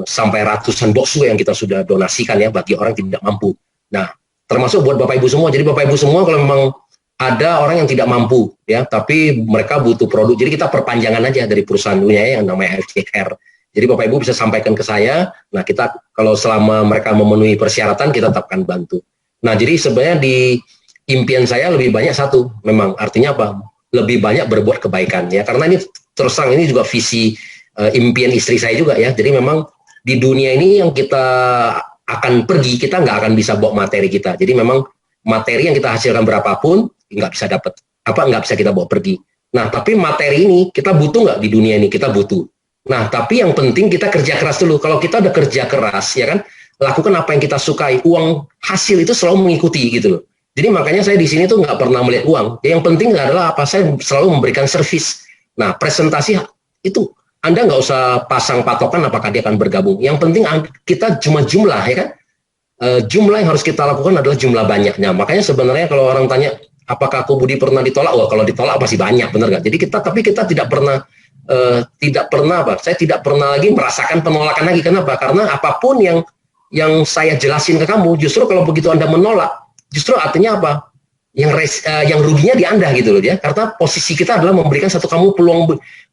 sampai ratusan box yang kita sudah donasikan ya bagi orang yang tidak mampu. Nah, termasuk buat Bapak Ibu semua. Jadi Bapak Ibu semua kalau memang ada orang yang tidak mampu ya, tapi mereka butuh produk. Jadi kita perpanjangan aja dari perusahaan dunia yang namanya AFC Care. Jadi Bapak Ibu bisa sampaikan ke saya. Nah, kita kalau selama mereka memenuhi persyaratan, kita tetapkan bantu. Nah, jadi sebenarnya di impian saya lebih banyak satu, memang artinya apa? Lebih banyak berbuat kebaikan ya. Karena ini terus terang ini juga visi impian istri saya juga ya. Jadi memang di dunia ini yang kita akan pergi, kita nggak akan bisa bawa materi kita. Jadi memang materi yang kita hasilkan berapapun nggak bisa dapat, nggak bisa kita bawa pergi. Nah, tapi materi ini kita butuh nggak di dunia ini? Kita butuh. Nah, tapi yang penting kita kerja keras dulu. Kalau kita udah kerja keras, ya kan, lakukan apa yang kita sukai. Uang hasil itu selalu mengikuti gitu loh. Jadi makanya saya di sini tuh nggak pernah melihat uang. Yang penting adalah apa? Saya selalu memberikan servis. Nah, presentasi itu Anda nggak usah pasang patokan apakah dia akan bergabung. Yang penting kita cuma jumlah, ya kan? Jumlah yang harus kita lakukan adalah jumlah banyaknya. Makanya sebenarnya kalau orang tanya, apakah Ko Budi pernah ditolak? Wah, kalau ditolak pasti banyak, benar nggak? Jadi tapi kita tidak pernah, saya tidak pernah lagi merasakan penolakan lagi. Kenapa? Karena apapun yang saya jelasin ke kamu, justru kalau begitu Anda menolak, justru artinya apa? Yang ruginya di Anda gitu loh ya. Karena posisi kita adalah memberikan satu kamu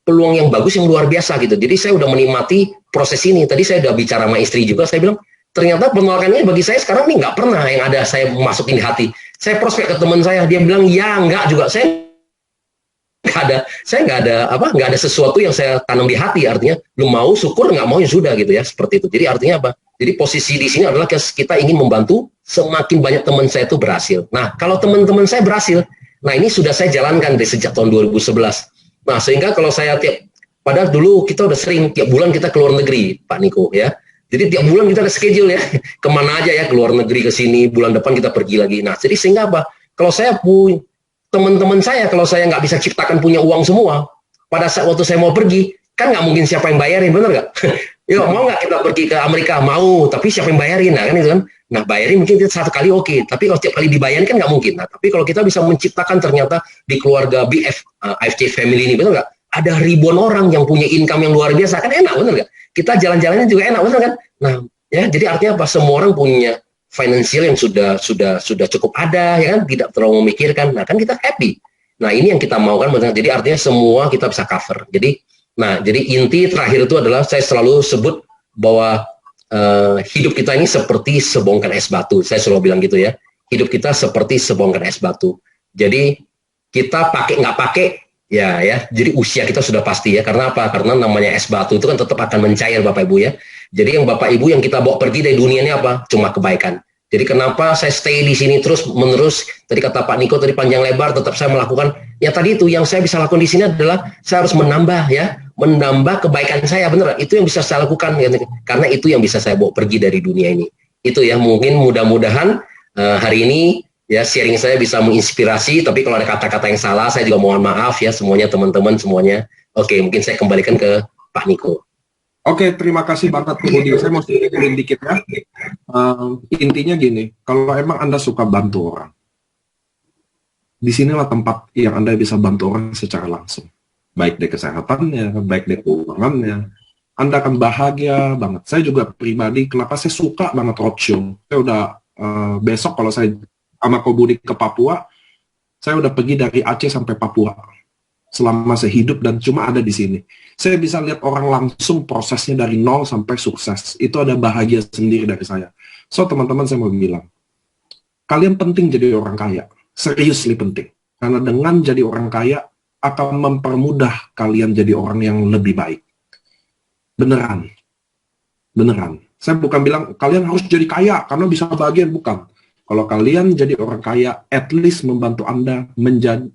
peluang yang bagus, yang luar biasa gitu. Jadi saya udah menikmati proses ini. Tadi saya udah bicara sama istri juga, saya bilang, ternyata penolakannya bagi saya sekarang ini nggak pernah yang ada saya masukin di hati. Saya prospek ke teman saya, dia bilang ya nggak juga. Saya nggak ada sesuatu yang saya tanam di hati. Artinya lu mau syukur, nggak mau ya sudah gitu ya, seperti itu. Jadi artinya apa? Jadi posisi di sini adalah kita ingin membantu semakin banyak teman saya itu berhasil. Nah, kalau teman-teman saya berhasil, nah ini sudah saya jalankan dari sejak tahun 2011. Nah, sehingga kalau saya padahal dulu kita udah sering tiap bulan kita keluar negeri, Pak Niko ya. Jadi tiap bulan kita ada schedule ya, kemana aja ya, keluar negeri ke sini, bulan depan kita pergi lagi. Nah, jadi sehingga apa? Kalau saya punya teman-teman saya, kalau saya nggak bisa ciptakan punya uang semua, pada saat waktu saya mau pergi, kan nggak mungkin siapa yang bayarin, bener nggak? Yo, mau nggak kita pergi ke Amerika? Mau, tapi siapa yang bayarin? Nah, kan itu kan. Nah, bayarin mungkin kita satu kali oke, tapi kalau setiap kali dibayarin kan nggak mungkin. Nah, tapi kalau kita bisa menciptakan ternyata di keluarga AFC Family ini, bener nggak? Ada ribuan orang yang punya income yang luar biasa, kan enak, bener nggak? Kita jalan-jalannya juga enak, bener kan? Nah, ya, jadi artinya apa? Semua orang punya financial yang sudah cukup ada, ya kan? Tidak terlalu memikirkan. Nah, kan kita happy. Nah, ini yang kita mau kan, bener. Jadi artinya semua kita bisa cover. Jadi inti terakhir itu adalah saya selalu sebut bahwa hidup kita ini seperti sebongkah es batu. Saya selalu bilang gitu ya. Hidup kita seperti sebongkah es batu. Jadi kita pakai nggak pakai, ya. Jadi usia kita sudah pasti ya. Karena apa? Karena namanya es batu itu kan tetap akan mencair, Bapak Ibu ya. Jadi yang Bapak Ibu yang kita bawa pergi dari dunia ini apa? Cuma kebaikan. Jadi kenapa saya stay di sini terus menerus? Tadi kata Pak Niko tadi panjang lebar, tetap saya melakukan. Ya tadi itu yang saya bisa lakukan di sini adalah saya harus menambah kebaikan saya, benar. Itu yang bisa saya lakukan ya. Karena itu yang bisa saya bawa pergi dari dunia ini. Itu ya, mungkin mudah-mudahan hari ini ya sharing saya bisa menginspirasi. Tapi kalau ada kata-kata yang salah, saya juga mohon maaf ya semuanya, teman-teman semuanya. Oke, mungkin saya kembalikan ke Pak Niko. Oke, terima kasih banget Ko Budi. Saya mau sedikit dikit ya. Intinya gini, kalau emang Anda suka bantu orang, disinilah tempat yang Anda bisa bantu orang secara langsung. Baik dari kesehatannya, baik dari keuangannya. Anda akan bahagia banget. Saya juga pribadi, kenapa saya suka banget roadshow. Saya udah, besok kalau saya sama Ko Budi ke Papua, saya udah pergi dari Aceh sampai Papua. Selama saya hidup dan cuma ada di sini. Saya bisa lihat orang langsung prosesnya dari nol sampai sukses. Itu ada bahagia sendiri dari saya. So, teman-teman, saya mau bilang, kalian penting jadi orang kaya. Seriously penting. Karena dengan jadi orang kaya, akan mempermudah kalian jadi orang yang lebih baik. Beneran. Beneran. Saya bukan bilang kalian harus jadi kaya karena bisa bahagia, bukan. Kalau kalian jadi orang kaya, at least membantu Anda menjadi,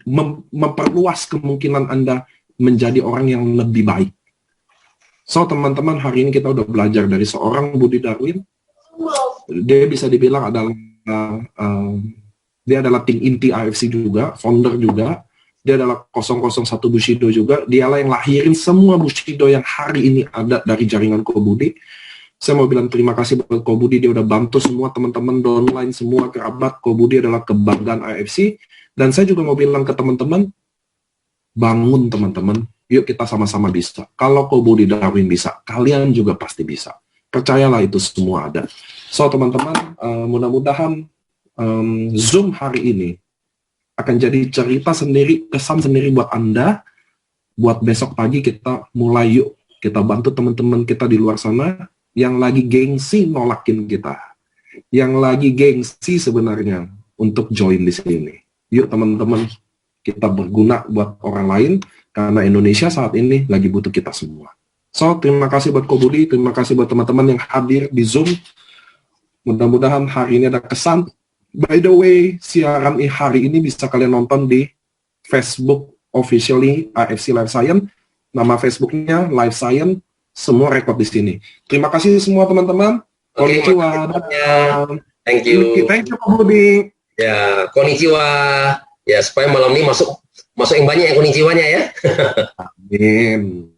memperluas kemungkinan Anda menjadi orang yang lebih baik. So, teman-teman, hari ini kita udah belajar dari seorang Budi Darwin. Dia bisa dibilang adalah dia adalah tim inti AFC juga, founder juga. Dia adalah 001 Bushido juga. Dialah yang lahirin semua Bushido yang hari ini ada dari jaringan Kobudi. Saya mau bilang terima kasih buat Kobudi, dia udah bantu semua teman-teman downline, semua kerabat. Kobudi adalah kebanggaan AFC. Dan saya juga mau bilang ke teman-teman, bangun teman-teman, yuk kita sama-sama bisa. Kalau Kobudi Darwin bisa, kalian juga pasti bisa. Percayalah itu semua ada. So teman-teman, mudah-mudahan Zoom hari ini akan jadi cerita sendiri, kesan sendiri buat Anda. Buat besok pagi kita mulai yuk, kita bantu teman-teman kita di luar sana yang lagi gengsi nolakin kita, yang lagi gengsi sebenarnya untuk join di sini. Yuk teman-teman, kita berguna buat orang lain, karena Indonesia saat ini lagi butuh kita semua. So, terima kasih buat Kobudi, terima kasih buat teman-teman yang hadir di Zoom. Mudah-mudahan hari ini ada kesan. By the way, siaran hari ini bisa kalian nonton di Facebook officially AFC Life Science. Nama Facebooknya Life Science. Semua rekod di sini. Terima kasih semua teman-teman. Konnichiwa. Thank you. Thank you, Pak Budi. Ya, konnichiwa. Ya, supaya malam ini masuk yang banyak ya konnichiwanya ya. Amin.